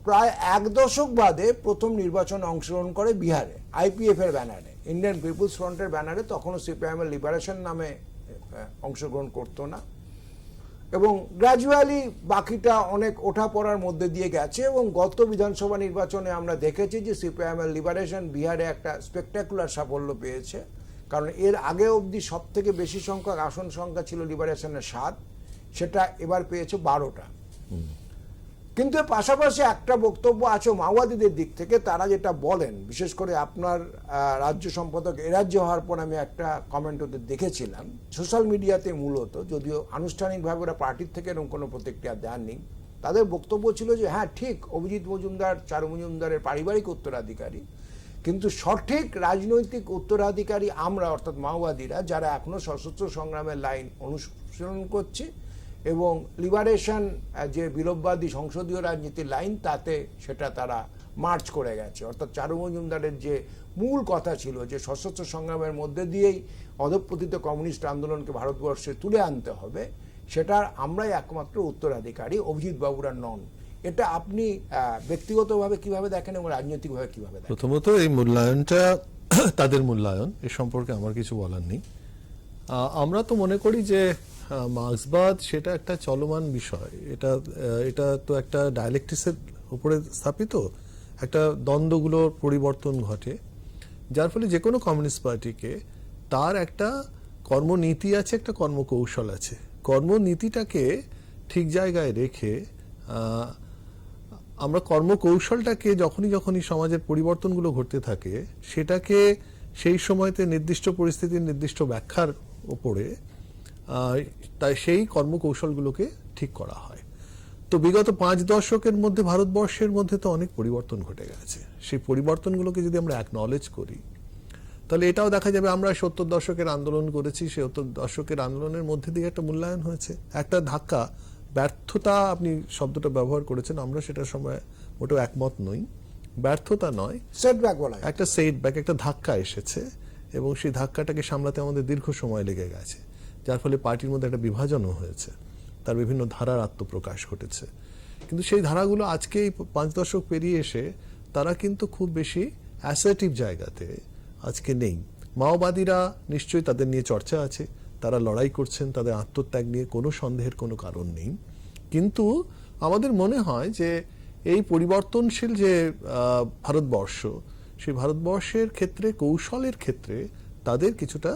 প্রায় 1 দশক বাদে প্রথম নির্বাচনে অংশগ্রহণ করে বিহারে, আইপিএফ এর ব্যানারে, ইন্ডিয়ান পিপুলস ফ্রন্টের ব্যানারে। তখনও সিপিআইএমএল লিবারেশন নামে অংশগ্রহণ করতো না এবং গ্র্যাজুয়ালি বাকিটা অনেক ওঠা পড়ার মধ্যে দিয়ে গেছে। এবং গত বিধানসভা নির্বাচনে আমরা দেখেছি যে সিপিআইএমএল লিবারেশন বিহারে একটা স্পেকটাকুলার সাফল্য পেয়েছে, কারণ এর আগে অবধি সব থেকে বেশি সংখ্যক আসন সংখ্যা ছিল লিবারেশনের 7, সেটা এবার পেয়েছে 12টা। কিন্তু এর পাশাপাশি একটা বক্তব্য আছে মাওবাদীদের দিক থেকে, তারা যেটা বলেন, বিশেষ করে আপনার রাজ্য সম্পাদক এরাজ্য হওয়ার পর আমি একটা কমেন্ট ওদের দেখেছিলাম সোশ্যাল মিডিয়াতে, মূলত যদিও আনুষ্ঠানিকভাবে ওরা পার্টির থেকে এরকম কোনো প্রতিক্রিয়া দেননি। তাদের বক্তব্য ছিল যে হ্যাঁ ঠিক, অভিজিৎ মজুমদার, চারু মজুমদারের পারিবারিক উত্তরাধিকারী, কিন্তু সঠিক রাজনৈতিক উত্তরাধিকারী আমরা, অর্থাৎ মাওবাদীরা, যারা এখনো সশস্ত্র সংগ্রামের লাইন অনুসরণ করছি এবং লিবারেশন যে বিলোপবাদী সংসদীয় রাজনীতির লাইন, তাতে সেটা তারা মার্চ করে গেছে। অর্থাৎ চারু মজুমদারের যে মূল কথা ছিল যে সশস্ত্র সংগ্রামের মধ্যে দিয়েই অধঃপতিত কমিউনিস্ট আন্দোলনকে ভারতবর্ষে তুলে আনতে হবে, সেটার আমরাই একমাত্র উত্তরাধিকারী, অভিজিৎ বাবুরা নন। এটা আপনি ব্যক্তিগতভাবে কিভাবে দেখেন এবং রাজনৈতিকভাবে কিভাবে দেখেন? প্রথমত এই মূল্যায়নটা তাদের মূল্যায়ন, এ সম্পর্কে আমার কিছু বলার নেই। আমরা তো মনে করি যে মার্ক্সবাদ সেটা একটা চলমান বিষয়, এটা তো একটা ডায়ালেকটিক্সের উপরে স্থাপিত, একটা দ্বন্দ্বগুলোর পরিবর্তন ঘটে, যার ফলে যে কোনো কমিউনিস্ট পার্টিকে তার একটা কর্মনীতি আছে, একটা কর্মকৌশল আছে। কর্মনীতিটাকে ঠিক জায়গায় রেখে আমরা কর্মকৌশলটাকে যখনই সমাজের পরিবর্তনগুলো ঘটতে থাকে, সেটাকে সেই সময়তে নির্দিষ্ট পরিস্থিতির নির্দিষ্ট ব্যাখ্যার উপরে তাই সেই কর্মকৌশলগুলোকে ঠিক করা হয়। তো বিগত 5 দশকের মধ্যে ভারতবর্ষের মধ্যে তো অনেক পরিবর্তন ঘটে গেছে। সেই পরিবর্তনগুলোকে যদি আমরা অ্যাকনলেজ করি, তাহলে এটাও দেখা যাবে আমরা 70 দশকের আন্দোলন করেছি, 70 দশকের আন্দোলনের মধ্যে দিয়ে একটা মূল্যায়ন হয়েছে, একটা ধাক্কা, ব্যর্থতা আপনি শব্দটা ব্যবহার করেছেন, আমরা সেটার সময় মোটেও একমত নই। ব্যর্থতা নয়, সেটব্যাক বলা হয়, একটা সেটব্যাক, একটা ধাক্কা এসেছে এবং সেই ধাক্কাটাকে সামলাতে আমাদের দীর্ঘ সময় লেগে গেছে, যার ফলে পার্টির মধ্যে একটা বিভাজনও হয়েছে, তার বিভিন্ন ধারার আত্মপ্রকাশ ঘটেছে। কিন্তু সেই ধারাগুলো আজকে এই 5 দশক পেরিয়ে এসে তারা কিন্তু খুব বেশি অ্যাসার্টিভ জায়গাতে আজকে নেই। মাওবাদীরা নিশ্চয়ই তাদের নিয়ে চর্চা আছে, তারা লড়াই করছেন, তাদের আত্মত্যাগ নিয়ে কোনো সন্দেহের কোনো কারণ নেই। কিন্তু আমাদের মনে হয় যে এই পরিবর্তনশীল যে ভারতবর্ষ, সেই ভারতবর্ষের ক্ষেত্রে, কৌশলের ক্ষেত্রে তাদের কিছুটা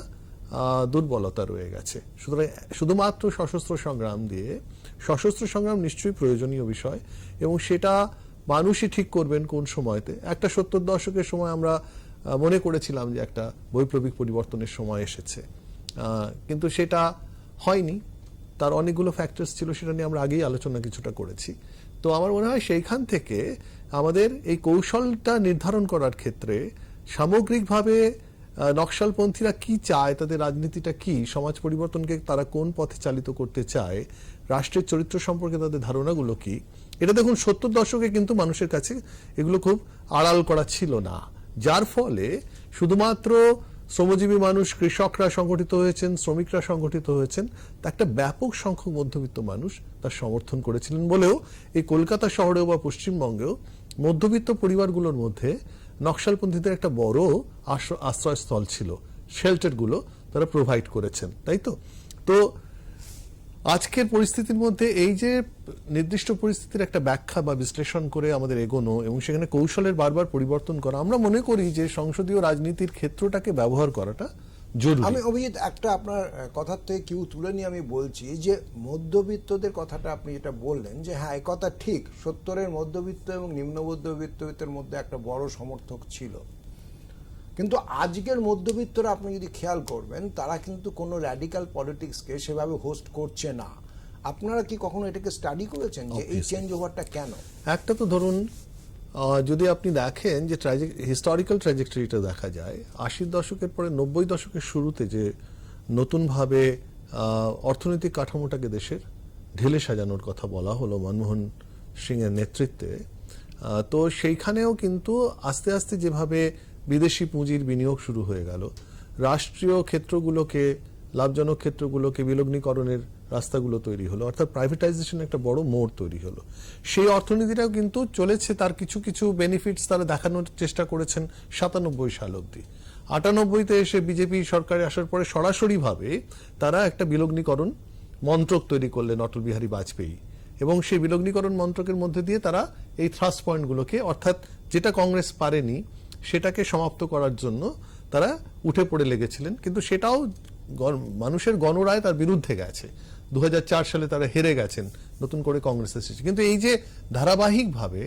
দুর্বলতা রয়ে গেছে। সুতরাং শুধুমাত্র সশস্ত্র সংগ্রাম দিয়ে, সশস্ত্র সংগ্রাম নিশ্চয়ই প্রয়োজনীয় বিষয় এবং সেটা মানুষই ঠিক করবেন কোন সময়তে। একটা 70 দশকের সময় আমরা মনে করেছিলাম যে একটা বৈপ্লবিক পরিবর্তনের সময় এসেছে, কিন্তু সেটা হয়নি, তার অনেকগুলো ফ্যাক্টরস ছিল, সেটা নিয়ে আমরা আগেই আলোচনা কিছুটা করেছি। তো আমার মনে হয় সেইখান থেকে আমাদের এই কৌশলটা নির্ধারণ করার ক্ষেত্রে সামগ্রিকভাবে নকশালপন্থীরা কি চায়, তাদের রাজনীতিটা কি, সমাজ পরিবর্তনকে তারা কোন পথে চালিত করতে চায়, রাষ্ট্রের চরিত্র সম্পর্কে তাদের ধারণাগুলো কি, এটা দেখুন 70 দশকে কিন্তু মানুষের কাছে এগুলো খুব আড়াল করা ছিল না, যার ফলে শুধুমাত্র শ্রমজীবী মানুষ, কৃষকরা সংগঠিত হয়েছেন, শ্রমিকরা সংগঠিত হয়েছেন, তা একটা ব্যাপক সংখ্যক মধ্যবিত্ত মানুষ তার সমর্থন করেছিলেন বলেও এই কলকাতা শহরেও বা পশ্চিমবঙ্গেও মধ্যবিত্ত পরিবারগুলোর মধ্যে নকশালপন্থীদের একটা বড় আশ্রয়স্থল ছিল, শেল্টারগুলো তারা প্রোভাইড করেছেন, তাই তো? তো আজকের পরিস্থিতির মধ্যে এই যে নির্দিষ্ট পরিস্থিতির একটা ব্যাখ্যা বা বিশ্লেষণ করে আমাদের এগোনো এবং সেখানে কৌশলের বারবার পরিবর্তন করা, আমরা মনে করি যে সংসদীয় রাজনীতির ক্ষেত্রটাকে ব্যবহার করাটা জরুরি। আমি অভিজিৎ একটা আপনার কথার থেকে কিউ তুলে নিয়ে আমি বলছি যে মধ্যবিত্তদের কথাটা আপনি যেটা বললেন যে হ্যাঁ এই কথা ঠিক, 70-এর মধ্যবিত্ত এবং নিম্ন মধ্যবিত্তের মধ্যে একটা বড় সমর্থক ছিল, কিন্তু আজকের মধ্যবিত্তরা আপনি যদি খেয়াল করবেন তারা কিন্তু কোনো র্যাডিক্যাল পলিটিক্সকে সেভাবে হোস্ট করছে না। আপনারা কি কখনো এটাকে স্টাডি করেছেন যে এই চেঞ্জ ওভারটা কেন? একটা তো ধরুন যদি আপনি দেখেন যে হিস্টোরিক্যাল ট্র্যাজেক্টরিটা দেখা যায়, 80-র দশকের পরে 90 দশকের শুরুতে যে নতুনভাবে অর্থনৈতিক কাঠামোটাকে দেশের ঢেলে সাজানোর কথা বলা হলো মনমোহন সিং এর নেতৃত্বে, তো সেইখানেও কিন্তু আস্তে আস্তে যেভাবে বিদেশি পুঁজির বিনিয়োগ শুরু হয়ে গেল, রাষ্ট্রীয় ক্ষেত্রগুলোকে, লাভজনক ক্ষেত্রগুলোকে বিলগ্নীকরণের রাস্তাগুলো তৈরি হলো, অর্থাৎ প্রাইভেটাইজেশন একটা বড় মোড় তৈরি হলো। সেই অর্থনীতিটাও কিন্তু চলেছে, তার কিছু কিছু বেনিফিটস তারা দেখানোর চেষ্টা করেছেন 97 সাল অবধি। 98-তে এসে বিজেপি সরকারে আসার পরে সরাসরিভাবে তারা একটা বিলগ্নীকরণ মন্ত্রক তৈরি করলেন অটল বিহারী বাজপেয়ী, এবং সেই বিলগ্নীকরণ মন্ত্রকের মধ্যে দিয়ে তারা এই থ্রাস্ট পয়েন্টগুলোকে, অর্থাৎ যেটা কংগ্রেস পারেনি সেটাকে সমাপ্ত করার জন্য তারা উঠে পড়ে লেগেছিলেন, কিন্তু সেটাও মানুষের গণরায় তার বিরুদ্ধে গেছে। 2004 সালে তারা হেরে গেছেন, নতুন করে কংগ্রেস এসেছে। কিন্তু এই যে ধারাবাহিকভাবে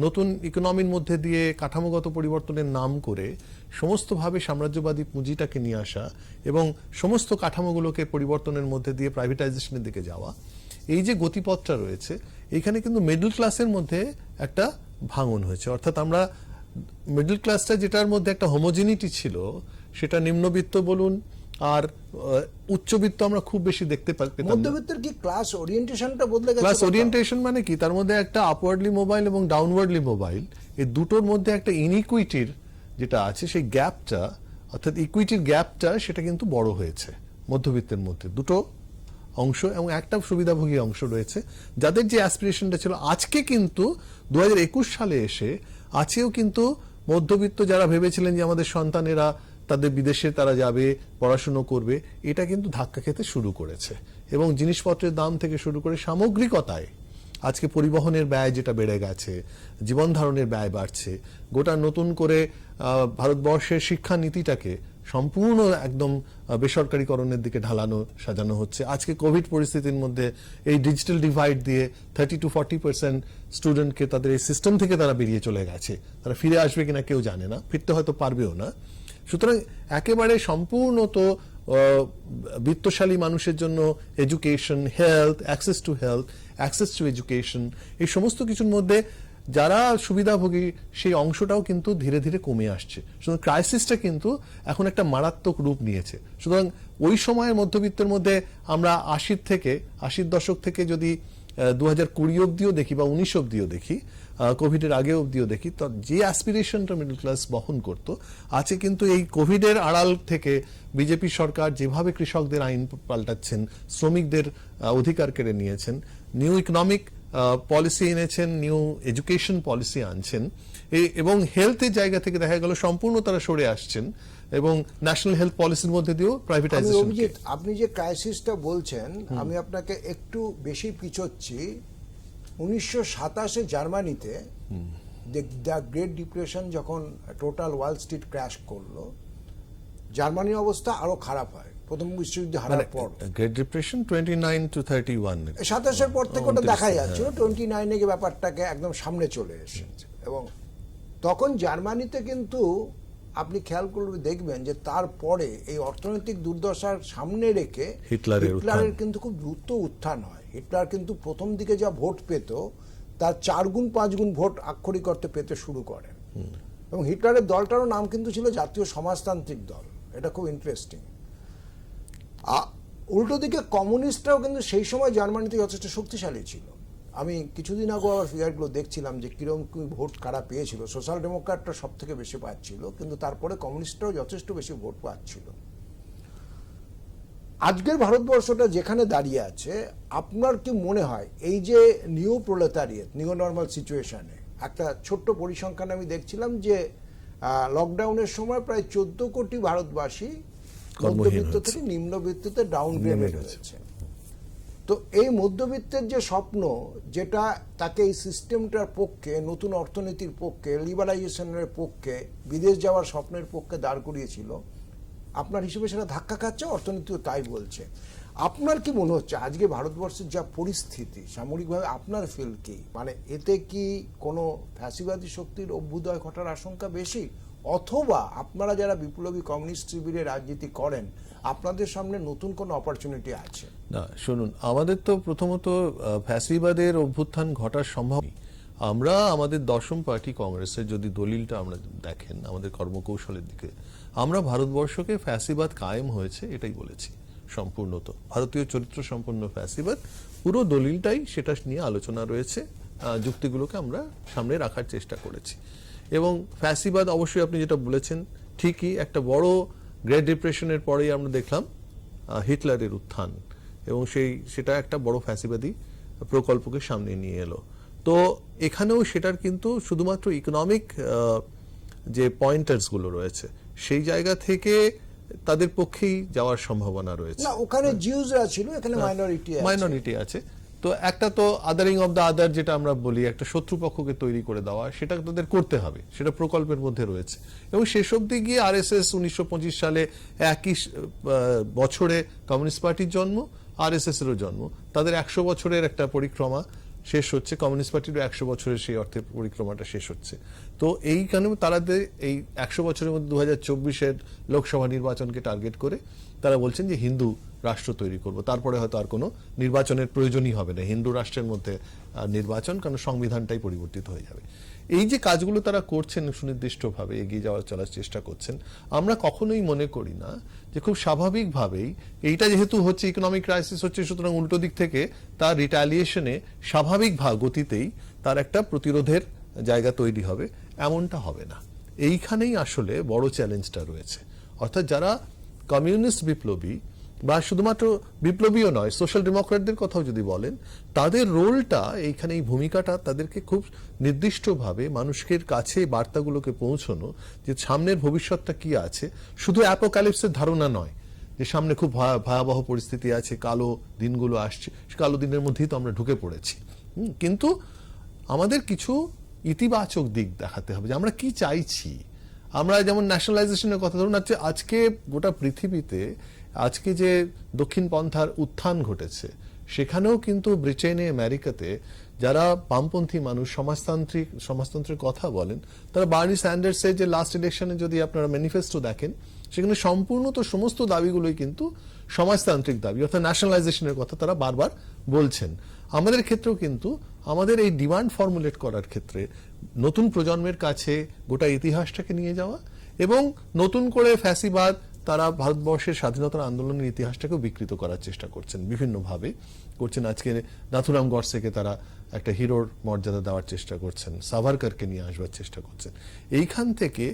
নতুন ইকোনমির মধ্যে দিয়ে কাঠামোগত পরিবর্তনের নাম করে সমস্তভাবে সাম্রাজ্যবাদী পুঁজিটাকে নিয়ে আসা এবং সমস্ত কাঠামোগুলোকে পরিবর্তনের মধ্যে দিয়ে প্রাইভেটাইজেশনের দিকে যাওয়া, এই যে গতিপথটা রয়েছে, এইখানে কিন্তু মিডল ক্লাসের মধ্যে একটা ভাঙন হয়েছে। অর্থাৎ আমরা মিডল ক্লাসটা যেটার মধ্যে একটা হোমোজিনিটি ছিল, সেটা নিম্নবিত্ত বলুন আর উচ্চবিত্ত আমরা খুব বেশি দেখতে পেতাম। মধ্যবিত্তের কি ক্লাস ওরিয়েন্টেশনটা বদলে গেছে? ক্লাস ওরিয়েন্টেশন মানে কি? তার মধ্যে একটা আপওয়ার্ডলি মোবাইল এবং ডাউনওয়ার্ডলি মোবাইল, এই দুটোর মধ্যে একটা ইনইকুইটির যেটা আছে, সেই গ্যাপটা, অর্থাৎ ইকুইটির গ্যাপটা, সেটা কিন্তু বড় হয়েছে মধ্যবিত্তের মধ্যে। দুটো অংশ এবং একটা সুবিধাভোগী অংশ রয়েছে যাদের যে অ্যাসপিরেশনটা ছিল। আজকে কিন্তু 2021 সালে এসে আজকেও কিন্তু মধ্যবিত্ত যারা ভেবেছিলেন যে আমাদের সন্তানেরা তাদের বিদেশে তারা যাবে, পড়াশুনো করবে, এটা কিন্তু ধাক্কা খেতে শুরু করেছে। এবং জিনিসপত্রের দাম থেকে শুরু করে সামগ্রিকতায় আজকে পরিবহনের ব্যয় যেটা বেড়ে গেছে, জীবন ধারণের ব্যয় বাড়ছে, গোটা নতুন করে ভারতবর্ষের শিক্ষা নীতিটাকে সম্পূর্ণ একদম বেসরকারীকরণের দিকে ঢালানো সাজানো হচ্ছে। আজকে কোভিড পরিস্থিতির মধ্যে এই ডিজিটাল ডিভাইড দিয়ে 30-40% স্টুডেন্টকে তাদের এই সিস্টেম থেকে তারা বেরিয়ে চলে গেছে। তারা ফিরে আসবে কিনা কেউ জানে না, ফিরতে হয়তো পারবেও না। সুতরাং একেবারে সম্পূর্ণ তো বিত্তশালী মানুষের জন্য education, health, access to health, access to education, এই সমস্ত কিছুর মধ্যে যারা সুবিধাভোগী সেই অংশটাও কিন্তু ধীরে ধীরে কমে আসছে। সুতরাং ক্রাইসিসটা কিন্তু এখন একটা মারাত্মক রূপ নিয়েছে। সুতরাং ওই সময়ের মধ্যবিত্তের মধ্যে আমরা 80-র দশক থেকে যদি 2020 অব্দিও দেখি বা 19 অব্দিও দেখি, কোভিডের আগে অব্দিও দেখি, তো যে অ্যাসপিরেশনটা মিডল ক্লাস বহন করত, আছে কিন্তু এই কোভিডের আড়াল থেকে বিজেপি সরকার যেভাবে কৃষকদের আইন পাল্টাচ্ছেন, শ্রমিকদের অধিকার কেড়ে নিয়েছেন, নিউ ইকোনমিক পলিসি এনেছেন, নিউ এডুকেশন পলিসি আনছেন, এবং হেলথের জায়গা থেকে দেখা গেল সম্পূর্ণ তারা সরে আসছেন এবং ন্যাশনাল হেলথ পলিসির মধ্যে দিয়েও প্রাইভেটাইজেশন। আপনি যে ক্রাইসিসটা বলছেন, আমি আপনাকে একটু বেশি পিছোচ্ছি। 1927-এ জার্মানিতে দ্য গ্রেট ডিপ্রেশন যখন টোটাল ওয়াল স্ট্রিট ক্র্যাশ করলো, জার্মানির অবস্থা আরো খারাপ হয় প্রথম বিশ্বযুদ্ধ হারার পর। গ্রেট ডিপ্রেশন 29 to 31, 27-এর পর থেকে ওটা দেখা যাচ্ছে 29-এ গিয়ে ব্যাপারটাকে একদম সামনে চলে এসেছে। এবং তখন জার্মানিতে কিন্তু আপনি খেয়াল করলে দেখবেন যে তারপরে এই অর্থনৈতিক দুর্দশার সামনে রেখে হিটলারের কিন্তু খুব দ্রুত উত্থান হয়। হিটলার কিন্তু প্রথম দিকে যা ভোট পেত তার 4 গুণ 5 গুণ ভোট আক্ষরিক অর্থে পেতে শুরু করেন। এবং হিটলারের দলটারও নাম কিন্তু ছিল জাতীয় সমাজতান্ত্রিক দল। এটা খুব ইন্টারেস্টিং। উল্টো দিকে কমিউনিস্টরাও কিন্তু সেই সময় জার্মানিতে যথেষ্ট শক্তিশালী ছিল আমি কিছুদিন আগে আবার ফিগারগুলো দেখছিলাম যে কিরকম কি ভোট কারা পেয়েছিল। সোশ্যাল ডেমোক্র্যাটরা সব থেকে বেশি পাচ্ছিল, কিন্তু তারপরে কমিউনিস্টরাও যথেষ্ট বেশি ভোট পাচ্ছিল। আজকের ভারতবর্ষটা যেখানে দাঁড়িয়ে আছে, আপনার কি মনে হয় এই যে নিউ প্রোলেতারিয়েট, নিউ নর্মাল সিচুয়েশনে, একটা ছোট্ট পরিসংখ্যান আমি দেখছিলাম যে লকডাউনের সময় প্রায় 14 কোটি ভারতবাসী মধ্যবিত্ত থেকে নিম্নবিত্ততে ডাউনগ্রেড হয়েছে। তো এই মধ্যবিত্তের যে স্বপ্ন, যেটা তাকে এই সিস্টেমটার পক্ষে, নতুন অর্থনীতির পক্ষে, লিবারাইজেশনের পক্ষে, বিদেশ যাওয়ার স্বপ্নের পক্ষে দাঁড় করিয়েছিল, আপনার হিসেবে সেটা ধাক্কা খাচ্ছে, অর্থনীতিও তাই বলছে। আপনার কি মনে হচ্ছে আজকে ভারতবর্ষের যা পরিস্থিতি সামরিকভাবে, আপনার ফিল কি? মানে এতে কি কোনো ফ্যাসিবাদী শক্তির অভ্যুদয় ঘটার আশঙ্কা বেশি, অথবা আপনারা যারা বিপ্লবী কমিউনিস্ট শিবিরে রাজনীতি করেন, আপনাদের সামনে নতুন কোনো অপরচুনিটি আছে? না, শুনুন, আমাদের তো প্রথমত ফ্যাসিবাদের অভ্যুত্থান ঘটার সম্ভব। আমরা আমাদের দশম পার্টি কংগ্রেসের যদি দলিলটা আমরা দেখেন, আমাদের কর্মকৌশলের দিকে, আমরা ভারতবর্ষকে ফ্যাসিবাদ কায়েম হয়েছে এটাই বলেছি সম্পূর্ণত। ভারতীয় চরিত্র সম্পন্ন ফ্যাসিবাদ, পুরো দলিলটাই সেটা নিয়ে আলোচনা রয়েছে, যুক্তিগুলোকে আমরা সামনে রাখার চেষ্টা করেছি। এবং ফ্যাসিবাদ অবশ্যই আপনি যেটা বলেছেন ঠিকই, একটা বড় গ্রেট ডিপ্রেশনের পরেই আমরা দেখলাম হিটলারের উত্থান, এবং সেটা একটা বড় ফ্যাসিবাদী প্রকল্পকে সামনে নিয়ে এলো। তো এখানেও সেটার কিন্তু শুধুমাত্র ইকোনমিক যে পয়েন্টার্স গুলো রয়েছে সেই জায়গা থেকে তাদের পক্ষেই যাওয়ার সম্ভাবনা রয়েছে। না, ওখানে জিউসরা ছিল, এখানে মাইনরিটি আছে। তো একটা তো আদারিং অফ দ্য আদার, যেটা আমরা বলি, একটা শত্রুপক্ষকে তৈরি করে দেওয়া, সেটা তাদের করতে হবে, সেটা প্রকল্পের মধ্যে রয়েছে। এবং শেষ অবধি গিয়ে আরএসএস 1925 সালে একই বছরে কমিউনিস্ট পার্টির জন্ম, আরএসএস এরও জন্ম, তাদের 100 বছরের একটা পরিক্রমা শেষ হচ্ছে, কমিউনিস্ট পার্টিরও 100 বছরের সেই অর্থে পরিক্রমাটা শেষ হচ্ছে। তো এইখানে তারা এই 100 বছরের মধ্যে 2024-এর লোকসভা নির্বাচনকে টার্গেট করে তারা বলছেন যে হিন্দু রাষ্ট্র তৈরি করব, তারপরে হয়তো আর কোনো নির্বাচনের প্রয়োজনই হবে না, হিন্দু রাষ্ট্রের মধ্যে নির্বাচন, কারণ সংবিধানটাই পরিবর্তিত হয়ে যাবে। এই যে কাজগুলো তারা করছেন, সুনির্দিষ্টভাবে এগিয়ে চলার চেষ্টা করছেন, আমরা কখনোই মনে করি না যে খুব স্বাভাবিকভাবেই এইটা যেহেতু হচ্ছে, ইকোনমিক ক্রাইসিস হচ্ছে, সুতরাং উল্টো দিক থেকে তার রিটালিয়েশনে স্বাভাবিক গতিতেই তার একটা প্রতিরোধের জায়গা তৈরি হবে, এমনটা হবে না। এইখানেই আসলে বড় চ্যালেঞ্জটা রয়েছে। অর্থাৎ যারা কমিউনিস্ট বিপ্লবী, বা শুধুমাত্র বিপ্লবীও নয়, সোশ্যাল ডেমোক্র্যাটদের কথাও যদি বলেন, তাদের রোলটা এইখানে, এই ভূমিকাটা তাদেরকে খুব নির্দিষ্টভাবে মানুষের কাছে বার্তাগুলোকে পৌঁছানো, যে সামনের ভবিষ্যৎটা কি আছে, শুধু অ্যাপোক্যালিপসের ধারণা নয় যে সামনে খুব ভয়াবহ পরিস্থিতি আছে, কালো দিনগুলো আসছে, কালো দিনের মধ্যেই তো আমরা ঢুকে পড়েছি। কিন্তু আমাদের কিছু ইতিবাচক দিক দেখাতে হবে, যে আমরা কি চাইছি। আমরা যেমন ন্যাশনালাইজেশনের কথা ধরুন, আজকে গোটা পৃথিবীতে আজকে যে দক্ষিণ পন্থার উত্থান ঘটেছে, সেখানেও কিন্তু ব্রিটেনে, আমেরিকাতে যারা বামপন্থী মানুষ সমাজতন্ত্রের কথা বলেন, তারা বার্নি স্যান্ডার্সের যে লাস্ট ইলেকশনে যদি আপনারা ম্যানিফেস্টো দেখেন, সেখানে সম্পূর্ণ তো সমস্ত দাবিগুলোই কিন্তু সমাজতান্ত্রিক দাবি, অর্থাৎ ন্যাশনালাইজেশনের কথা তারা বারবার বলছেন। আমাদের ক্ষেত্রেও কিন্তু আমাদের এই ডিমান্ড ফর্মুলেট করার ক্ষেত্রে নতুন প্রজন্মের কাছে গোটা ইতিহাসটাকে নিয়ে যাওয়া, এবং নতুন করে ফ্যাসিবাদ তারা ভারতবর্ষের স্বাধীনতার আন্দোলনের ইতিহাসটাকেও বিকৃত করার চেষ্টা করছেন, বিভিন্নভাবে করছেন। আজকে নাথুরাম গডসেকে তারা একটা হিরোর মর্যাদা দেওয়ার চেষ্টা করছেন, সাভারকারকে নিয়ে আসবার চেষ্টা করছেন। এইখান থেকে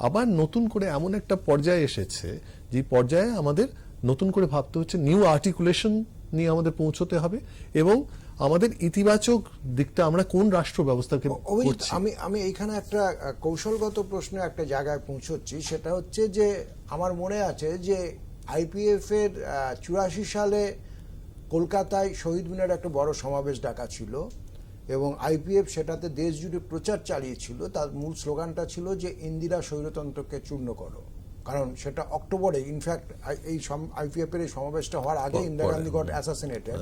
আবার নতুন করে এমন একটা পর্যায়ে এসেছে, যে পর্যায়ে আমাদের নতুন করে ভাবতে হচ্ছে, নিউ আর্টিকুলেশন নিয়ে আমাদের পৌঁছতে হবে, এবং আমাদের ইতিবাচক দিকটা আমরা কোন রাষ্ট্র ব্যবস্থাকে করছি। আমি এইখানে একটা কৌশলগত প্রশ্নে একটা জায়গায় পৌঁছচ্ছি, সেটা হচ্ছে যে আমার মনে আছে যে আইপিএফ এর 84 সালে কলকাতায় শহীদ মিনারে একটা বড় সমাবেশ ডাকা ছিল, এবং আইপিএফ সেটাতে দেশ জুড়ে প্রচার চালিয়েছিল। তার মূল স্লোগানটা ছিল যে ইন্দিরা স্বৈরতন্ত্রকে চূর্ণ করো, কারণ সেটা অক্টোবরে, ইনফ্যাক্ট এই আইপিএফ এর এই সমাবেশটা হওয়ার আগে ইন্দিরা গান্ধী গট অ্যাসাসিনেটেড,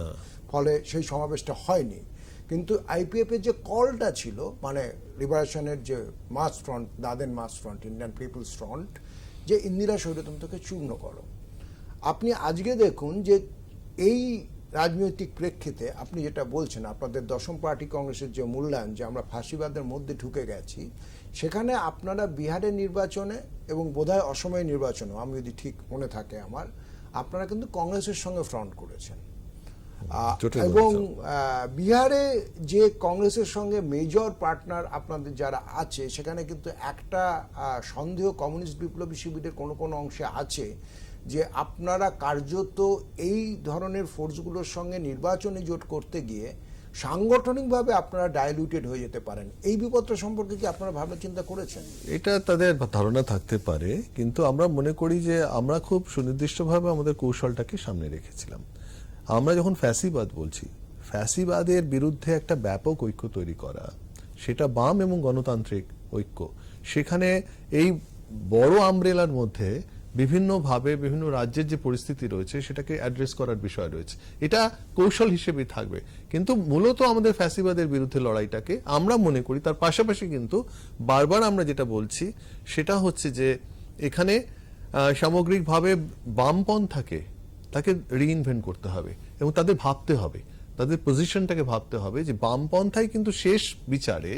ফলে সেই সমাবেশটা হয়নি। কিন্তু আইপিএফ এর যে কলটা ছিল, মানে লিবারেশনের যে মাস ফ্রন্ট, দাদেন মাস ফ্রন্ট, ইন্ডিয়ান পিপলস ফ্রন্ট, যে ইন্দিরা স্বৈরতন্ত্রকে চূর্ণ করো। আপনি আজকে দেখুন যে এই রাজনৈতিক প্রেক্ষিতে আপনি যেটা বলছেন, আপনাদের দশম পার্টি কংগ্রেসের যে মূল্যায়ন, যে আমরা ফাঁসিবাদের মধ্যে ঢুকে গেছি, সেখানে আপনারা বিহারের নির্বাচনে এবং বোধহয় অসমের নির্বাচনে, আমি যদি ঠিক মনে থাকে আমার, আপনারা কিন্তু কংগ্রেসের সঙ্গে ফ্রন্ট করেছেন। জোটের এবং দল। বিহারে যে কংগ্রেসের সঙ্গে মেজর পার্টনার আপনাদের যারা আছে, সেখানে কিন্তু একটা সন্দেহ কমিউনিস্ট বিপ্লবী শিবিরের কোনো কোনো অংশে আছে যে আপনারা কার্যত এই ধরনের ফোর্সগুলোর সঙ্গে নির্বাচনী জোট করতে গিয়ে সাংগঠনিকভাবে আপনারা ডাইলিউটেড হয়ে যেতে পারেন। এই বিপদটা সম্পর্কে কি আপনারা ভাবনা চিন্তা করেছেন? এটা তাদের ধারণা থাকতে পারে, কিন্তু আমরা মনে করি যে আমরা খুব সুনির্দিষ্টভাবে আমাদের কৌশলটাকে সামনে রেখেছিলাম। আমরা যখন ফ্যাসিবাদ বলছি, ফ্যাসিবাদের বিরুদ্ধে একটা ব্যাপক ঐক্য তৈরি করা, সেটা বাম এবং গণতান্ত্রিক ঐক্য, সেখানে এই বড় আমব্রেলার মধ্যে বিভিন্নভাবে বিভিন্ন রাজ্যের যে পরিস্থিতি রয়েছে সেটাকে অ্যাড্রেস করার বিষয় রয়েছে। এটা কৌশল হিসেবেই থাকবে, কিন্তু মূলত আমাদের ফ্যাসিবাদের বিরুদ্ধে লড়াইটাকে আমরা মনে করি। তার পাশাপাশি কিন্তু বারবার আমরা যেটা বলছি সেটা হচ্ছে যে এখানে সামগ্রিকভাবে বামপন্থাকে তাকে রিইনভেন্ট করতে হবে এবং তাদের ভাবতে হবে, তাদের পজিশনটাকে ভাবতে হবে যে বামপন্থাই কিন্তু শেষ বিচারে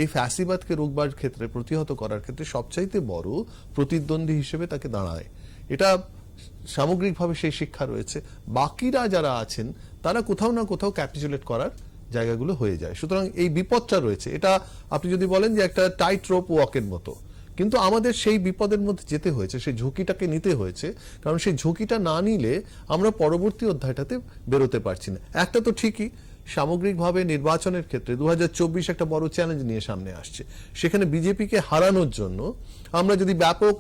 এই ফ্যাসিবাদকে রোকবার ক্ষেত্রে, প্রতিহত করার ক্ষেত্রে সবচাইতে বড় প্রতিদ্বন্দ্বী হিসেবে তাকে দাঁড়ায়। এটা সামগ্রিকভাবে সেই শিক্ষা রয়েছে। বাকিরা যারা আছেন তারা কোথাও না কোথাও ক্যাপিচুলেট করার জায়গাগুলো হয়ে যায়। সুতরাং এই বিপদটা রয়েছে। এটা আপনি যদি বলেন যে একটা টাইট রোপ ওয়াকের মতো, কিন্তু আমাদের সেই বিপদের মধ্যে যেতে হয়েছে, সেই ঝুঁকিটাকে নিতে হয়েছে, কারণ সেই ঝুঁকিটা না নিলে আমরা পরবর্তী অধ্যায়টাতে বেরোতে পারছি না। একটা তো ঠিকই, সামগ্রিকভাবে নির্বাচনের ক্ষেত্রে 2024 একটা বড় চ্যালেঞ্জ নিয়ে সামনে আসছে। সেখানে বিজেপিকে হারানোর জন্য আমরা যদি ব্যাপক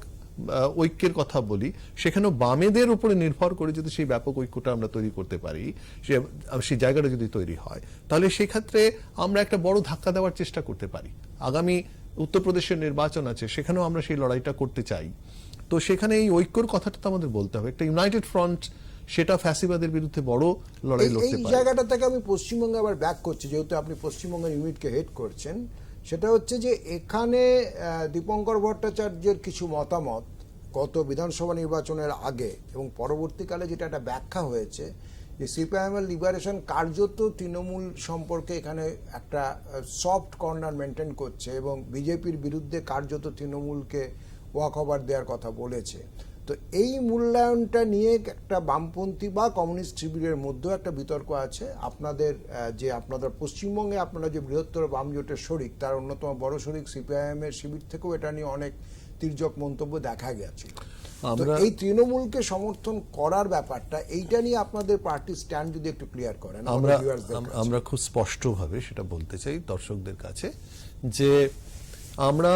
ঐক্যের কথা বলি, সেখানেও বামেদের উপরে নির্ভর করে যদি সেই ব্যাপক ঐক্যটা আমরা তৈরি করতে পারি, সেই জায়গাটা যদি তৈরি হয়, তাহলে সেক্ষেত্রে আমরা একটা বড় ধাক্কা দেওয়ার চেষ্টা করতে পারি। আগামী উত্তরপ্রদেশের নির্বাচন আছে, সেখানেও আমরা সেই লড়াইটা করতে চাই। তো সেখানে এই ঐক্যর কথাটা তো আমাদের বলতে হবে। একটা ইউনাইটেড ফ্রন্ট, সেটা ফ্যাসিবাদের বিরুদ্ধে বড় লড়াই লড়তে পারে। এই জায়গাটা থেকে আমি পশ্চিমবঙ্গে আবার ব্যাক করছি, যেহেতু আপনি পশ্চিমবঙ্গের ইউনিটকে হেড করছেন। সেটা হচ্ছে যে এখানে দীপঙ্কর ভট্টাচার্যের কিছু মতামত গত বিধানসভা নির্বাচনের আগে এবং পরবর্তীকালে যেটা একটা ব্যাখ্যা হয়েছে যে সিপিআইএমের লিবারেশন কার্যত তৃণমূল সম্পর্কে এখানে একটা সফট কর্নার মেনটেন করছে এবং বিজেপির বিরুদ্ধে কার্যত তৃণমূলকে ওয়াক ওভার দেওয়ার কথা বলেছে। তো এই মূল্যায়নটা নিয়ে একটা বামপন্থী বা কমিউনিস্ট শিবিরের মধ্যেও একটা বিতর্ক আছে। আপনাদের পশ্চিমবঙ্গে আপনারা যে বৃহত্তর বাম জোটের শরিক, তার অন্যতম বড় শরিক সিপিআইএম এর শিবির থেকেও এটা নিয়ে অনেক তির্যক মন্তব্য দেখা গেছে। এই তৃণমূলকে সমর্থন করার ব্যাপারটা, এইটা নিয়ে আপনাদের পার্টির স্ট্যান্ড যদি একটু ক্লিয়ার করেন। আমরা খুব স্পষ্টভাবে সেটা বলতে চাই দর্শকদের কাছে যে আমরা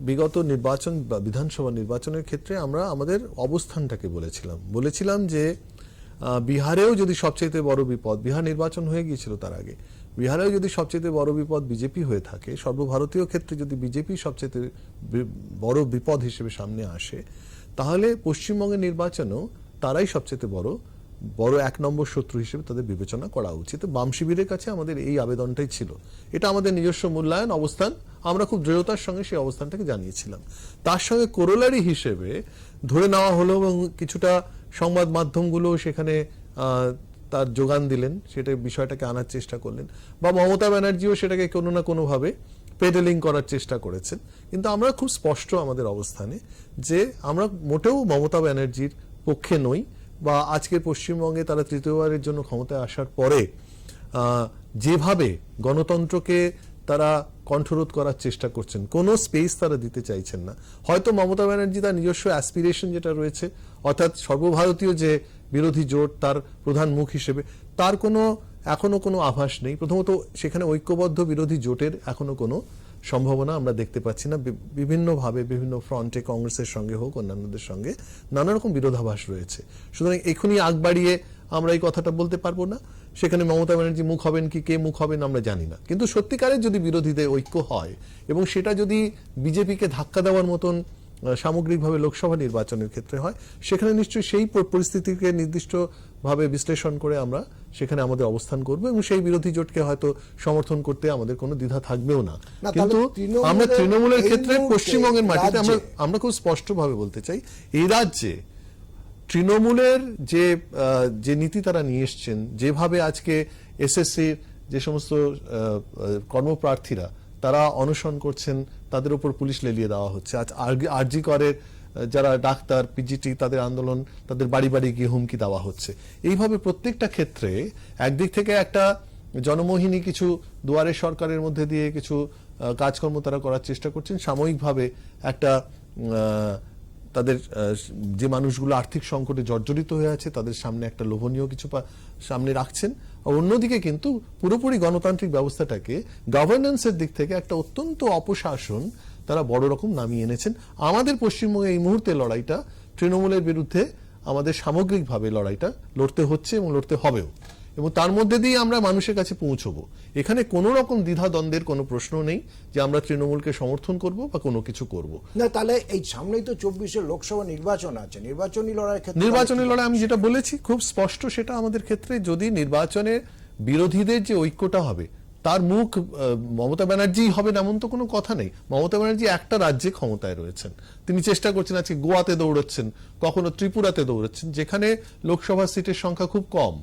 বিগত নির্বাচন বা বিধানসভা নির্বাচনের ক্ষেত্রে আমরা আমাদের অবস্থানটাকে বলেছিলাম যে বিহারেও যদি সবচেয়ে বড় বিপদ, বিহার নির্বাচন হয়ে গিয়েছিল তার আগে, বিহারেও যদি সবচেয়ে বড় বিপদ বিজেপি হয়ে থাকে, সর্বভারতীয় ক্ষেত্রে যদি বিজেপি সবচেয়ে বড় বিপদ হিসেবে সামনে আসে, তাহলে পশ্চিমবঙ্গের নির্বাচনেও তারাই সবচেয়ে বড় এক নম্বর শত্রু হিসেবে তাদের বিবেচনা করা উচিত। বাম শিবিরের কাছে আমাদের এই আবেদনটাই ছিল। এটা আমাদের নিজস্ব মূল্যায়ন অবস্থান, আমরা খুব দৃঢ়তার সঙ্গে সেই অবস্থানটাকে জানিয়েছিলাম। তার সঙ্গে কোরোলারি হিসেবে ধরে নেওয়া হলো এবং কিছুটা সংবাদ মাধ্যমগুলো সেখানে তার যোগান দিলেন, সেটা বিষয়টাকে আনার চেষ্টা করলেন, বা মমতা ব্যানার্জিও সেটাকে কোনো না কোনোভাবে পেডেলিং করার চেষ্টা করেছেন। কিন্তু আমরা খুব স্পষ্ট আমাদের অবস্থানে যে আমরা মোটেও মমতা ব্যানার্জির পক্ষে নই, বা আজকের পশ্চিমবঙ্গে তারা তৃতীয়বারের জন্য ক্ষমতায় আসার পরে যেভাবে গণতন্ত্রকে তারা কণ্ঠরোধ করার চেষ্টা করছেন, কোনো স্পেস তারা দিতে চাইছেন না। হয়তো মমতা ব্যানার্জি তার নিজস্ব অ্যাসপিরেশন যেটা রয়েছে, অর্থাৎ সর্বভারতীয় যে বিরোধী জোট, তার প্রধান মুখ হিসেবে তার এখনো কোনো আভাস নেই। প্রথমত সেখানে ঐক্যবদ্ধ বিরোধী জোটের এখনো কোনো সম্ভাবনা আমরা দেখতে পাচ্ছি না। বিভিন্নভাবে বিভিন্ন ফ্রন্টে, কংগ্রেসের সঙ্গে হোক অন্যান্যদের সঙ্গে নানা রকম বিরোধাভাস রয়েছে। সুতরাং এখনই আগ বাড়িয়ে আমরা এই কথাটা বলতে পারবো না। সেখানে মমতা ব্যানার্জি মুখ হবেন কি কে মুখ হবেন আমরা জানি না, কিন্তু সত্যিকারের যদি বিরোধীদের ঐক্য হয় এবং সেটা যদি বিজেপিকে ধাক্কা দেওয়ার মতন সামগ্রিকভাবে লোকসভা নির্বাচনের ক্ষেত্রে হয়, সেখানে নিশ্চয়ই সেই পরিস্থিতিকে নির্দিষ্টভাবে বিশ্লেষণ করে আমরা সেখানে আমাদের অবস্থান করব এবং সেই বিরোধী জোটকে হয়তো সমর্থন করতে আমাদের কোনো দ্বিধা থাকবেও না। কিন্তু আমরা তৃণমূলের ক্ষেত্রে পশ্চিমবঙ্গের মাটিতে আমরা খুব স্পষ্টভাবে বলতে চাই, এই রাজ্যে তৃণমূলের যে নীতি তারা নিয়ে এসছেন, যেভাবে আজকে এসএসসির যে সমস্ত কর্মপ্রার্থীরা তারা অনশন করছেন, তাদের উপর পুলিশ লেলিয়ে দেওয়া হচ্ছে। আজ আরজি করের যারা ডাক্তার পিজিটি তাদের আন্দোলন, তাদের বাড়ি বাড়ি গিয়ে হুমকি দেওয়া হচ্ছে। এইভাবে প্রত্যেকটা ক্ষেত্রে একদিক থেকে একটা জনমোহিনী কিছু দুয়ারে সরকারের মধ্যে দিয়ে কিছু কাজকর্ম তারা করার চেষ্টা করছেন, সাময়িকভাবে একটা তাদের যে মানুষগুলো আর্থিক সংকটে জর্জরিত হয়ে আছে তাদের সামনে একটা লোভনীয় কিছু সামনে রাখছেন। আর অন্যদিকে কিন্তু পুরোপুরি গণতান্ত্রিক ব্যবস্থাটাকে গভর্নেন্সের দিক থেকে একটা অত্যন্ত অপশাসন তারা বড় রকম নামিয়ে এনেছেন। আমাদের পশ্চিমবঙ্গে এই মুহূর্তে লড়াইটা তৃণমূলের বিরুদ্ধে আমাদের সামগ্রিকভাবে লড়াইটা লড়তে হচ্ছে এবং লড়তে হবেও, এবং তার মধ্যে দিয়ে আমরা মানুষের কাছে পৌঁছবো। এখানে কোনো রকম দ্বিধাদ্বন্দ্বের কোনো প্রশ্ন নেই যে আমরা তৃণমূলকে সমর্থন করব বা কোনো কিছু করব না। তাহলে এই সামনেই তো 24-এর লোকসভা নির্বাচন আছে, নির্বাচনী লড়াই ক্ষেত্রে নির্বাচনী লড়াই আমি যেটা বলেছি খুব স্পষ্ট, সেটা আমাদের ক্ষেত্রে যদি নির্বাচনে বিরোধীদের যে ঐক্যটা হবে তার মুখ মমতা ব্যানার্জি হবেন এমন তো কোনো কথা নেই। মমতা ব্যানার্জি একটা রাজ্যে ক্ষমতায় রয়েছেন, তিনি চেষ্টা করছেন, আজকে গোয়াতে দৌড়চ্ছেন, কখনো ত্রিপুরাতে দৌড়চ্ছেন, যেখানে লোকসভা সিটের সংখ্যা খুব কম।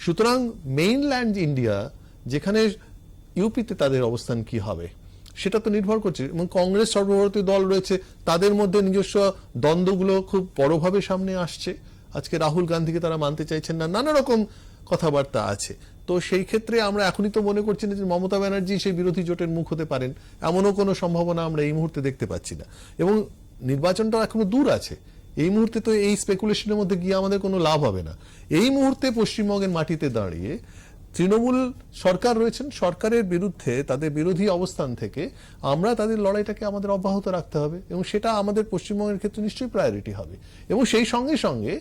সুতরাং মেইনল্যান্ড ইন্ডিয়া, যেখানে ইউপিতে তাদের অবস্থান কি হবে সেটা তো নির্ভর করছে, এবং কংগ্রেস সর্বভারতীয় দল রয়েছে, তাদের মধ্যে নিজস্ব দ্বন্দ্বগুলো খুব বড়ভাবে সামনে আসছে। আজকে রাহুল গান্ধীকে তারা মানতে চাইছেন না, নানা রকম কথাবার্তা আছে। তো সেই ক্ষেত্রে আমরা এখনই তো মনে করছি না যে মমতা ব্যানার্জি সেই বিরোধী জোটের মুখ হতে পারেন, এমনও কোনো সম্ভাবনা আমরা এই মুহূর্তে দেখতে পাচ্ছি না। এবং নির্বাচনটা এখনো দূর আছে, এই মুহূর্তে তো এই স্পেকুলেশনের মধ্যে গিয়ে আমাদের কোনো লাভ হবে না। এই মুহূর্তে পশ্চিমবঙ্গের মাটিতে দাঁড়িয়ে তৃণমূল সরকার রয়েছেন, সরকারের বিরুদ্ধে তাদের বিরোধী অবস্থান থেকে আমরা তাদের লড়াইটাকে আমাদের অব্যাহত রাখতে হবে, এবং সেটা আমাদের পশ্চিমবঙ্গের ক্ষেত্রে নিশ্চয়ই প্রায়োরিটি হবে। এবং সেই সঙ্গে সঙ্গে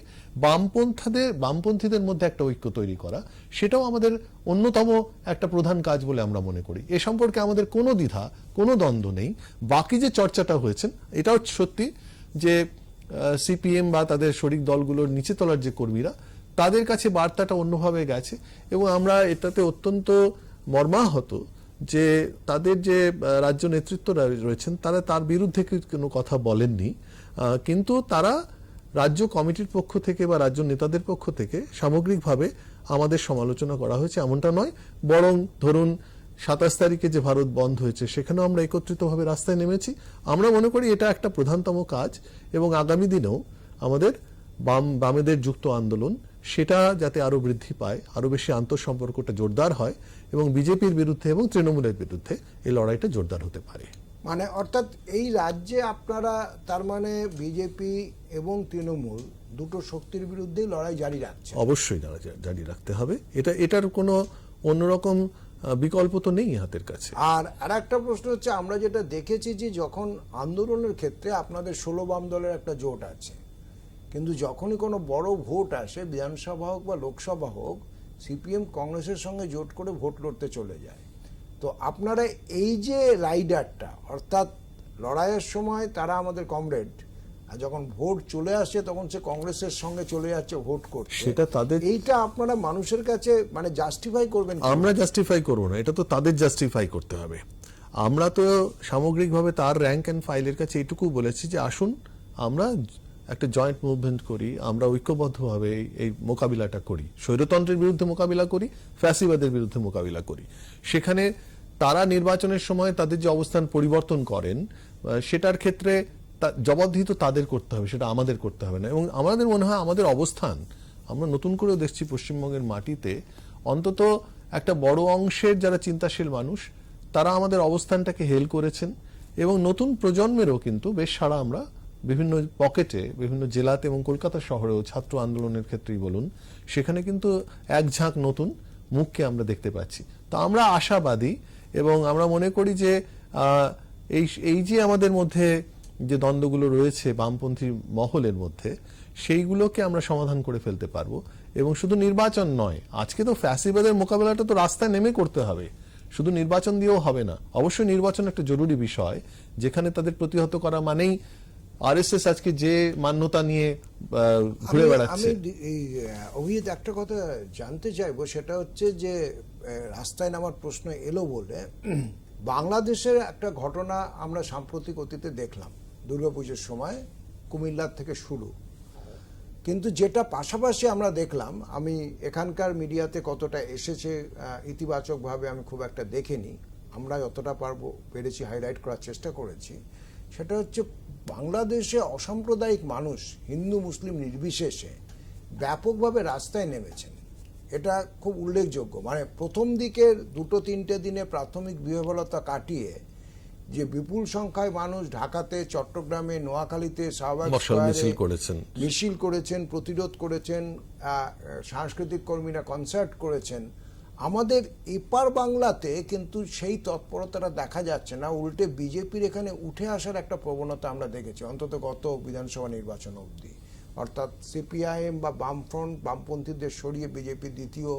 বামপন্থীদের মধ্যে একটা ঐক্য তৈরি করা, সেটাও আমাদের অন্যতম একটা প্রধান কাজ বলে আমরা মনে করি। এ সম্পর্কে আমাদের কোনো দ্বিধা, কোনো দ্বন্দ্ব নেই। বাকি যে চর্চাটা হয়েছেন, এটাও সত্যি যে সিপিএম বা তাদের শরিক দলগুলোর নিচে তলার যে কর্মীরা, তাদের কাছে বার্তাটা অন্যভাবে গেছে, এবং আমরা এটাতে অত্যন্ত মর্মাহত যে তাদের যে রাজ্য নেতৃত্বরা রয়েছেন তারা তার বিরুদ্ধে কোনো কথা বলেননি, কিন্তু তারা রাজ্য কমিটির পক্ষ থেকে বা রাজ্য নেতাদের পক্ষ থেকে সামগ্রিকভাবে আমাদের সমালোচনা করা হয়েছে এমনটা নয়, বরং ধরুন 27 তারিখে যে ভারত বন্ধ হয়েছে সেখানেও আমরা একত্রিতভাবে রাস্তায় নেমেছি। আমরা মনে করি এটা একটা প্রধানতম কাজ, এবং আগামী দিনেও আমাদের বামেদের যুক্ত আন্দোলন সেটা যাতে আরো বৃদ্ধি পায়, আরো বেশি আন্তঃসম্পর্কটা জোরদার হয়, এবং বিজেপির বিরুদ্ধে এবং তৃণমূলের বিরুদ্ধে এই লড়াইটা জোরদার হতে পারে। মানে অর্থাৎ এই রাজ্যে আপনারা তার মানে বিজেপি এবং তৃণমূল দুটো শক্তির বিরুদ্ধেই লড়াই জারি রাখছে? অবশ্যই জারি রাখতে হবে, এটার কোনো অন্যরকম বিকল্প তো নেই হাতের কাছে। আর একটা প্রশ্ন হচ্ছে, আমরা যেটা দেখেছি যে যখন আন্দোলনের ক্ষেত্রে আপনাদের 16 বাম দলের একটা জোট আছে, কিন্তু যখনই কোনো বড় ভোট আসে, বিধানসভা হোক বা লোকসভা হোক, সিপিএম কংগ্রেসের সঙ্গে জোট করে ভোট লড়তে চলে যায়। তো আপনারা এই যে রাইডারটা, অর্থাৎ লড়াইয়ের সময় তারা আমাদের কমরেড, আর যখন ভোট চলে আসে তখন সে কংগ্রেসের সঙ্গে চলে যাচ্ছে ভোট করতে, সেটা তাদের, এইটা আপনারা মানুষের কাছে মানে জাস্টিফাই করবেন? আমরা জাস্টিফাই করবো না, এটা তো তাদের জাস্টিফাই করতে হবে। আমরা তো সামগ্রিকভাবে তার র্যাঙ্ক অ্যান্ড ফাইলের কাছে এইটুকু বলেছি যে আসুন আমরা একটা জয়েন্ট মুভমেন্ট করি, আমরা ঐক্যবদ্ধভাবে এই মোকাবিলাটা করি, স্বৈরতন্ত্রের বিরুদ্ধে মোকাবিলা করি, ফ্যাসিবাদের বিরুদ্ধে মোকাবিলা করি। সেখানে তারা নির্বাচনের সময় তাদের যে অবস্থান পরিবর্তন করেন, সেটার ক্ষেত্রে জবাবদিহি তো তাদের করতে হবে, সেটা আমাদের করতে হবে না। এবং আমাদের মনে হয় আমাদের অবস্থান, আমরা নতুন করেও দেখছি পশ্চিমবঙ্গের মাটিতে অন্তত একটা বড় অংশের যারা চিন্তাশীল মানুষ তারা আমাদের অবস্থানটাকে হেল করেছেন, এবং নতুন প্রজন্মেরও কিন্তু বেশ সাড়া আমরা বিভিন্ন পকেটে, বিভিন্ন জেলাতে এবং কলকাতা শহরেও ছাত্র আন্দোলনের ক্ষেত্রেই বলুন, সেখানে কিন্তু এক ঝাঁক নতুন মুখকে আমরা দেখতে পাচ্ছি। তো আমরা আশাবাদী, এবং আমরা মনে করি যে এই যে আমাদের মধ্যে যে দ্বন্দ্বগুলো রয়েছে বামপন্থী মহলের মধ্যে, সেইগুলোকে আমরা সমাধান করে ফেলতে পারবো। এবং শুধু নির্বাচন নয়, আজকে তো ফ্যাসিবাদের মোকাবেলাটা তো রাস্তায় নেমে করতে হবে, শুধু নির্বাচন দিয়েও হবে না। অবশ্যই নির্বাচন একটা জরুরি বিষয়, যেখানে তাদের প্রতিহত করা মানেই আরএসএস আজকে যে মান্যতা নিয়ে ঘুরে বেড়াচ্ছে। আমি অভিজিৎ একটা কথা জানতে চাইবো, সেটা হচ্ছে যে রাস্তায় নামার প্রশ্ন এলো বলে বাংলাদেশের একটা ঘটনা আমরা সাম্প্রতিক অতীতে দেখলাম দুর্গাপুজোর সময়, কুমিল্লার থেকে শুরু। কিন্তু যেটা পাশাপাশি আমরা দেখলাম, আমি এখানকার মিডিয়াতে কতটা এসেছে ইতিবাচকভাবে আমি খুব একটা দেখিনি, আমরা যতটা পেরেছি হাইলাইট করার চেষ্টা করেছি, সেটা হচ্ছে বাংলাদেশে অসাম্প্রদায়িক মানুষ হিন্দু মুসলিম নির্বিশেষে ব্যাপকভাবে রাস্তায় নেমেছেন। এটা খুব উল্লেখযোগ্য। মানে প্রথম দিকের 2-3 দিনে প্রাথমিক বিহ্বলতা কাটিয়ে যে বিপুল সংখ্যায় মানুষ ঢাকাতে, চট্টগ্রামে, নোয়াখালীতে, শাহবাগ মিছিল করেছেন, প্রতিরোধ করেছেন, সাংস্কৃতিক কর্মীরা কনসার্ট করেছেন, আমাদের এপার বাংলাতে কিন্তু সেই তৎপরতাটা দেখা যাচ্ছে না। উল্টে বিজেপির এখানে উঠে আসার একটা প্রবণতা আমরা দেখেছি, অন্তত গত বিধানসভা নির্বাচন অবধি। অর্থাৎ সিপিআইএম বা বামফ্রন্ট, বামপন্থীদের সরিয়ে বিজেপি দ্বিতীয়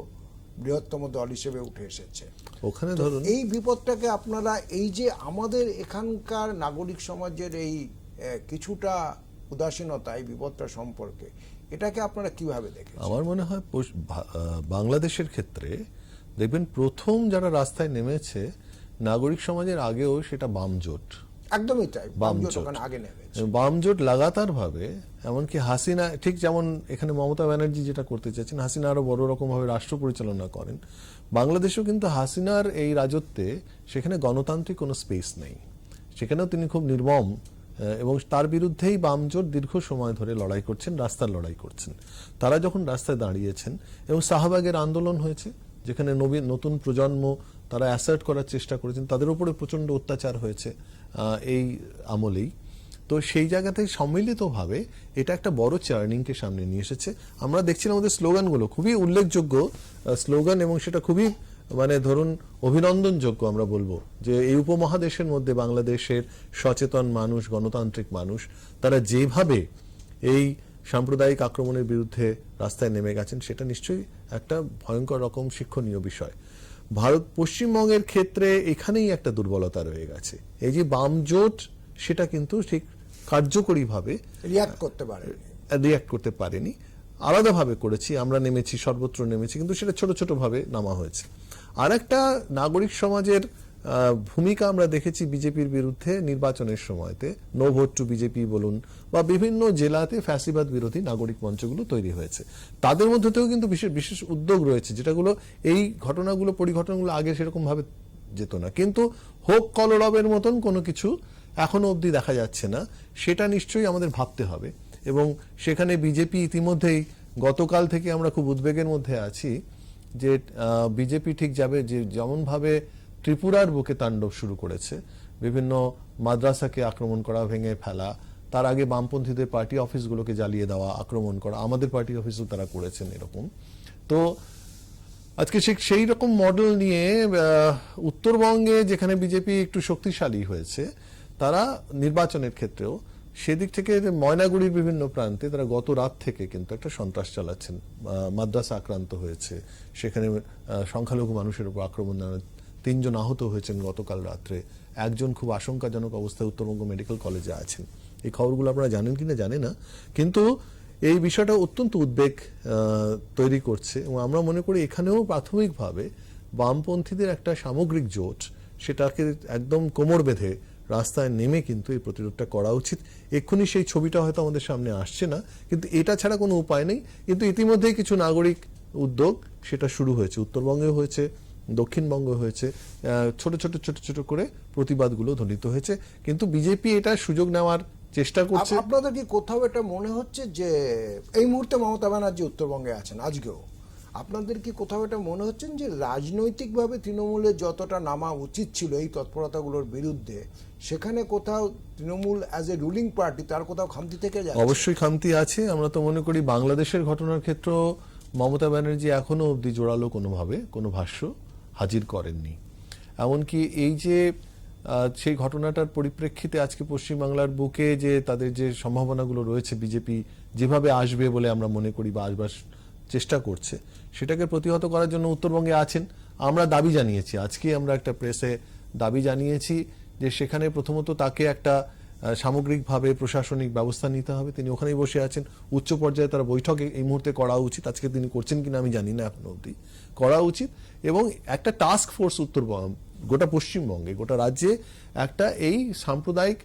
বৃহত্তম দল হিসেবে উঠে এসেছে। ওখানে ধরুন এই বিপদটাকে আপনারা, এই যে আমাদের এখানকার নাগরিক সমাজের এই কিছুটা উদাসীনতা, এই বিপদটা সম্পর্কে, এটাকে আপনারা কিভাবে দেখেন? আমার মনে হয় বাংলাদেশের ক্ষেত্রে দেখবেন প্রথম যারা রাস্তায় নেমেছে নাগরিক সমাজের আগেও সেটা বাম জোট। একদমই তাই, আগে নেমেছে বাম জোট লাগাতার ভাবে। এমনকি হাসিনা, ঠিক যেমন এখানে মমতা ব্যানার্জি যেটা করতে চাচ্ছেন, হাসিনা আরো বড় রকম ভাবে রাষ্ট্র পরিচালনা করেন, বাংলাদেশেও কিন্তু হাসিনার এই রাজত্বে সেখানে গণতান্ত্রিক কোনো স্পেস নেই। সেখানেও তিনি খুব নির্মম, এবং তার বিরুদ্ধেই বামজোট দীর্ঘ সময় ধরে লড়াই করছেন, রাস্তার লড়াই করছেন। তারা যখন রাস্তায় দাঁড়িয়েছেন এবং শাহবাগের আন্দোলন হয়েছে, যেখানে নতুন প্রজন্ম তারা অ্যাসার্ট করার চেষ্টা করেছেন, তাদের উপরে প্রচন্ড অত্যাচার হয়েছে এই আমলেই। তো সেই জায়গাতে সম্মিলিতভাবে এটা একটা বড় চার্নিংকে সামনে নিয়ে এসেছে। আমরা দেখছিলাম আমাদের স্লোগানগুলো খুবই উল্লেখযোগ্য স্লোগান, এবং সেটা খুবই মানে ধরুন অভিনন্দনযোগ্য। আমরা বলবো যে এই উপমহাদেশের মধ্যে বাংলাদেশের সচেতন মানুষ, গণতান্ত্রিক মানুষ, তারা যেভাবে এই সাম্প্রদায়িক আক্রমণের বিরুদ্ধে রাস্তায় নেমে গেছেন, সেটা নিশ্চয়ই একটা ভয়ঙ্কর রকম শিক্ষণীয় বিষয়। পশ্চিমবঙ্গের ক্ষেত্রে এখানেই একটা দুর্বলতা রয়ে গেছে। এই যে বাম জোট, সেটা কিন্তু ঠিক কার্যকরীভাবে রিয়াক্ট করতে পারেনি। আলাদাভাবে করেছি, আমরা নেমেছি, সর্বত্র নেমেছি, কিন্তু সেটা ছোট ছোট ভাবে নামা হয়েছে। আর একটা নাগরিক সমাজের ভূমিকা আমরা দেখেছি বিজেপির বিরুদ্ধে নির্বাচনের সময়তে, নো ভোট টু বিজেপি বলুন, বা বিভিন্ন জেলাতে ফ্যাসিবাদ বিরোধী নাগরিক মঞ্চগুলো তৈরি হয়েছে। তাদের মধ্যেও কিন্তু বিশেষ বিশেষ উদ্যোগ রয়েছে, যেটাগুলো এই ঘটনাগুলো, পরিঘটনাগুলো আগে সেরকম ভাবে যেত না। কিন্তু হোক কলরবের মতন কোনো কিছু এখনো অবধি দেখা যাচ্ছে না। সেটা নিশ্চয়ই আমাদের ভাবতে হবে। এবং সেখানে বিজেপি ইতিমধ্যেই, গতকাল থেকে আমরা খুব উদ্বেগের মধ্যে আছি যে বিজেপি ঠিক যাবে, যে যেমন ভাবে ত্রিপুরার বুকে তাণ্ডব শুরু করেছে, বিভিন্ন মাদ্রাসাকে আক্রমণ করা, ভেঙে ফেলা, তার আগে বামপন্থীদের পার্টি অফিসগুলোকে জ্বালিয়ে দেওয়া, আক্রমণ করা, আমাদের পার্টি অফিসও তারা করেছেন এরকম। তো আজকে সেই রকম মডেল নিয়ে উত্তরবঙ্গে, যেখানে বিজেপি একটু শক্তিশালী হয়েছে, তারা নির্বাচনের ক্ষেত্রেও সেদিক থেকে ময়নাগুড়ির বিভিন্ন প্রান্তে তারা গত রাত থেকে কিন্তু একটা সন্ত্রাস চালাচ্ছেন। মাদ্রাসা আক্রান্ত হয়েছে, সেখানে সংখ্যালঘু মানুষের উপর আক্রমণ, 3 জন আহত হয়েছেন গতকাল রাত্রে, একজন খুব আশঙ্কাজনক অবস্থায় উত্তরবঙ্গ মেডিকেল কলেজে আছেন। এই খবরগুলো আপনারা জানেন কিনা জানি না, কিন্তু এই বিষয়টা অত্যন্ত উদ্বেগ তৈরি করছে। এবং আমরা মনে করি এখানেও প্রাথমিকভাবে বামপন্থীদের একটা সামগ্রিক জোট, সেটাকে একদম কোমর বেঁধে রাস্তায় নেমে কিন্তু এই প্রতিরোধটা করা উচিত। এক্ষুনি সেই ছবিটা হয়তো আমাদের সামনে আসছে না, কিন্তু এটা ছাড়া কোনো উপায় নেই। কিন্তু ইতিমধ্যেই কিছু নাগরিক উদ্যোগ সেটা শুরু হয়েছে, উত্তরবঙ্গে হয়েছে, দক্ষিণবঙ্গে হয়েছে, ছোট ছোট ছোট ছোট করে প্রতিবাদগুলো ধ্বনিত হয়েছে। কিন্তু বিজেপি এটা সুযোগ নেওয়ার চেষ্টা করছে। আপনাদের কি কোথাও এটা মনে হচ্ছে যে এই মুহূর্তে মমতা ব্যানার্জি উত্তরবঙ্গে আছেন, আজকেও আপনাদের কি কোথাও এটা মনে হচ্ছে যে রাজনৈতিকভাবে তৃণমূলের যতটা নামা উচিত ছিল এই তৎপরতাগুলোর বিরুদ্ধে, সেখানে কোথাও Trinamool as a ruling party তার কোথাও খামতি থেকে যাচ্ছে? অবশ্যই খামতি আছে। আমরা তো মনে করি বাংলাদেশের ঘটনার ক্ষেত্রে মমতা ব্যানার্জি এখনো অবধি জোরালো কোনোভাবে কোনো ভাষ্য হাজির করেননি। এমনকি এই যে সেই ঘটনাটার পরিপ্রেক্ষিতে আজকে পশ্চিমবাংলার বুকে যে তাদের যে সম্ভাবনাগুলো রয়েছে, বিজেপি যেভাবে আসবে বলে আমরা মনে করি বা আসবার চেষ্টা করছে, সেটাকে প্রতিহত করার জন্য উত্তরবঙ্গে আছেন। আমরা দাবি জানিয়েছি, আজকে আমরা একটা প্রেসে দাবি জানিয়েছি যে সেখানে প্রথমত তাকে একটা সামগ্রিকভাবে প্রশাসনিক ব্যবস্থা নিতে হবে। তিনি ওখানেই বসে আছেন, উচ্চ পর্যায়ে তারা বৈঠক এই মুহূর্তে করা উচিত। আজকে তিনি করছেন কিনা আমি জানি না, এখনো অবধি করা উচিত। এবং একটা টাস্ক ফোর্স গোটা পশ্চিমবঙ্গে, গোটা রাজ্যে একটা এই সাম্প্রদায়িক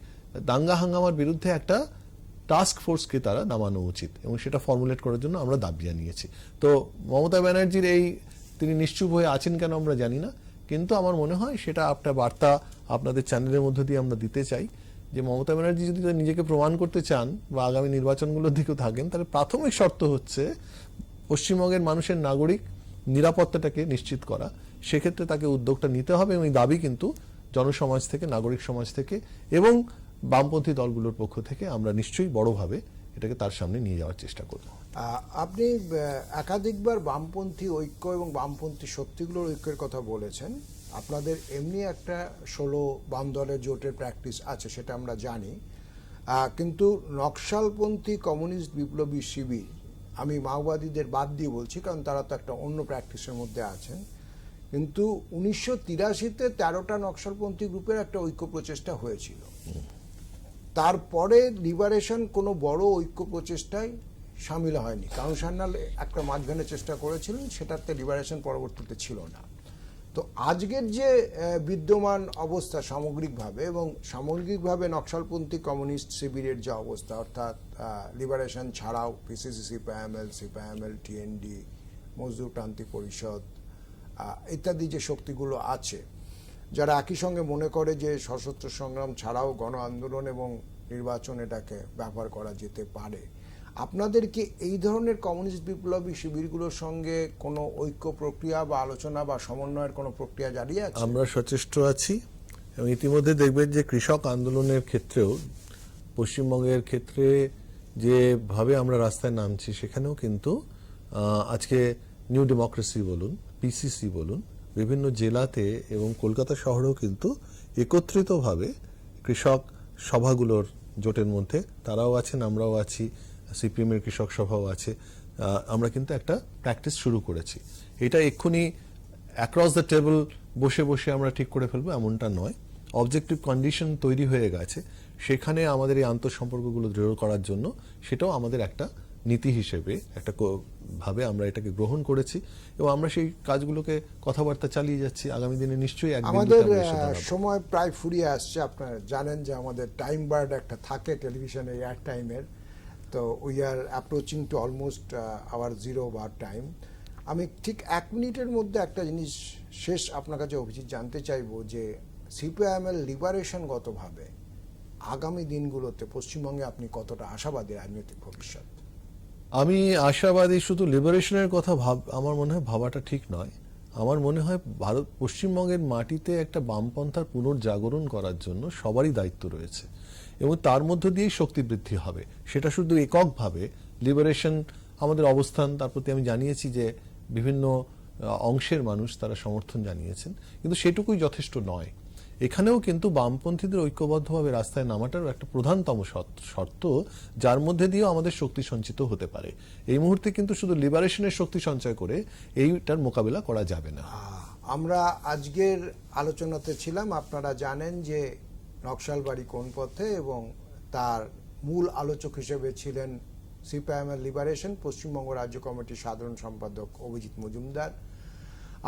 দাঙ্গা হাঙ্গামার বিরুদ্ধে একটা টাস্ক ফোর্সকে তারা নামানো উচিত, এবং সেটা ফর্মুলেট করার জন্য আমরা দাবি জানিয়েছি। তো মমতা ব্যানার্জির এই তিনি নিশ্চুপ হয়ে আছেন কেন আমরা জানি না, কিন্তু আমার মনে হয় সেটা একটা বার্তা আপনাদের চ্যানেলের মধ্য দিয়ে আমরা দিতে চাই যে মমতা ব্যানার্জি যদি নিজেকে প্রমাণ করতে চান বা আগামী নির্বাচনগুলোর দিকেও থাকেন, তাহলে প্রাথমিক শর্ত হচ্ছে পশ্চিমবঙ্গের মানুষের নাগরিক নিরাপত্তাটাকে নিশ্চিত করা। সেক্ষেত্রে তাকে উদ্যোগটা নিতে হবে এবং এই দাবি কিন্তু জনসমাজ থেকে, নাগরিক সমাজ থেকে এবং বামপন্থী দলগুলোর পক্ষ থেকে আমরা নিশ্চয়ই বড়ভাবে এটাকে তার সামনে নিয়ে যাওয়ার চেষ্টা করব। আপনি একাধিকবার বামপন্থী ঐক্য এবং বামপন্থী শক্তিগুলোর ঐক্যের কথা বলেছেন। আপনাদের এমনি একটা 16 বাম দলের জোটের প্র্যাকটিস আছে, সেটা আমরা জানি। কিন্তু নকশালপন্থী কমিউনিস্ট বিপ্লবী শিবির, আমি মাওবাদীদের বাদ দিয়ে বলছি কারণ তারা তো একটা অন্য প্র্যাকটিসের মধ্যে আছেন, কিন্তু 1983-তে 13টা নকশালপন্থী গ্রুপের একটা ঐক্য প্রচেষ্টা হয়েছিল। তারপরে লিবারেশন কোনো বড় ঐক্য প্রচেষ্টায় সামিল হয়নি। কারণ সান্যাল একটা মাঝখানে চেষ্টা করেছিলেন, সেটাতে লিবারেশন পরবর্তীতে ছিল না। তো আজকের যে বিদ্যমান অবস্থা সামগ্রিকভাবে, এবং সামগ্রিকভাবে নকশালপন্থী কমিউনিস্ট শিবিরের যে অবস্থা, অর্থাৎ লিবারেশন ছাড়াও পিসিসি, সিপিআইএমএল, টিএনডি, মজদুর ক্রান্তি পরিষদ ইত্যাদি যে শক্তিগুলো আছে, যারা একই সঙ্গে মনে করে যে সশস্ত্র সংগ্রাম ছাড়াও গণ আন্দোলন এবং নির্বাচন এটাকে ব্যবহার করা যেতে পারে, আপনাদের কি এই ধরনের কমিউনিস্ট বিপ্লবী শিবিরগুলোর সঙ্গে কোনো ঐক্য প্রক্রিয়া বা আলোচনা বা সমন্বয়ের কোনো প্রক্রিয়া জারি আছে? আমরা সচেষ্ট আছি এবং ইতিমধ্যে দেখবেন যে কৃষক আন্দোলনের ক্ষেত্রেও পশ্চিমবঙ্গের ক্ষেত্রে যেভাবে আমরা রাস্তায় নামছি, সেখানেও কিন্তু আজকে নিউ ডেমোক্রেসি বলুন, পিসিসি বলুন, বিভিন্ন জেলাতে এবং কলকাতা শহরেও কিন্তু একত্রিতভাবে কৃষক সভাগুলোর জোটের মধ্যে তারাও আছেন, আমরাও আছি, সিপিএম এর কৃষক সভাও আছে। আমরা কিন্তু একটা প্র্যাকটিস শুরু করেছি। এটা এক্ষুনি অ্যাক্রস দ্য টেবল বসে বসে আমরা ঠিক করে ফেলবো এমনটা নয়। অবজেক্টিভ কন্ডিশন তৈরি হয়ে গেছে, সেখানে আমাদের এই আন্তঃসম্পর্কগুলো দৃঢ় করার জন্য সেটাও আমাদের একটা নীতি হিসেবে একটা ভাবে আমরা এটাকে গ্রহণ করেছি এবং আমরা সেই কাজগুলোকে কথাবার্তা চালিয়ে যাচ্ছি। আগামী দিনে নিশ্চয়ই আমাদের সময় প্রায় ফুরিয়ে আসছে। আপনারা জানেন যে আমাদের টাইম বার্ড একটা থাকে টেলিভিশনে, এয়ার টাইমের। তো we are approaching to almost our zero bar time. আমি ঠিক 1 মিনিটের মধ্যে একটা জিনিস শেষ আপনার কাছে অভিজিৎ জানতে চাইবো যে সিপিআইএমএল লিবারেশনগতভাবে আগামী দিনগুলোতে পশ্চিমবঙ্গে আপনি কতটা আশাবাদী রাজনৈতিক ভবিষ্যৎ? আমি আশাবাদী। শুধু লিবারেশনের কথা আমার মনে হয় ভাবাটা ঠিক নয়। আমার মনে হয় পশ্চিমবঙ্গের মাটিতে একটা বামপন্থার পুনর্জাগরণ করার জন্য সবারই দায়িত্ব রয়েছে এবং তার মধ্য দিয়েই শক্তি বৃদ্ধি হবে। সেটা শুধু এককভাবে লিবারেশন, আমাদের অবস্থান তার প্রতি আমি জানিয়েছি যে বিভিন্ন অংশের মানুষ তারা সমর্থন জানিয়েছেন, কিন্তু সেটুকুই যথেষ্ট নয়। এখানেও কিন্তু বামপন্থীদের ঐক্যবদ্ধভাবে রাস্তায় নামাটারও একটা প্রধানতম শর্ত, যার মধ্যে দিয়েও আমাদের শক্তি সঞ্চিত হতে পারে। এই মুহূর্তে কিন্তু শুধু লিবারেশনের শক্তি সঞ্চয় করে এইটার মোকাবিলা করা যাবে না। আমরা আজকের আলোচনাতে ছিলাম, আপনারা জানেন যে নকশালবাড়ি কোন পথে, এবং তার মূল আলোচক হিসেবে ছিলেন সিপিআইএমএল লিবারেশন পশ্চিমবঙ্গ রাজ্য কমিটির সাধারণ সম্পাদক অভিজিৎ মজুমদার।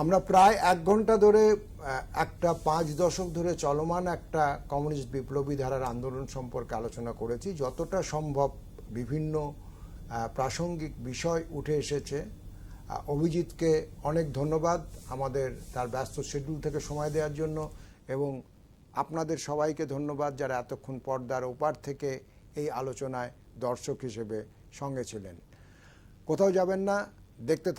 আমরা প্রায় 1 ঘন্টা ধরে একটা 5 দশক ধরে চলমান একটা কমিউনিস্ট বিপ্লবী ধারার আন্দোলন সম্পর্কে আলোচনা করেছি। যতটা সম্ভব বিভিন্ন প্রাসঙ্গিক বিষয় উঠে এসেছে। অভিজিৎকে অনেক ধন্যবাদ আমাদের তার ব্যস্ত শিডিউল থেকে সময় দেওয়ার জন্য, এবং আপনাদের সবাইকে ধন্যবাদ যারা এতক্ষণ পর্দার ওপার থেকে এই আলোচনায় দর্শক হিসেবে সঙ্গে ছিলেন। কোথাও যাবেন না, দেখতে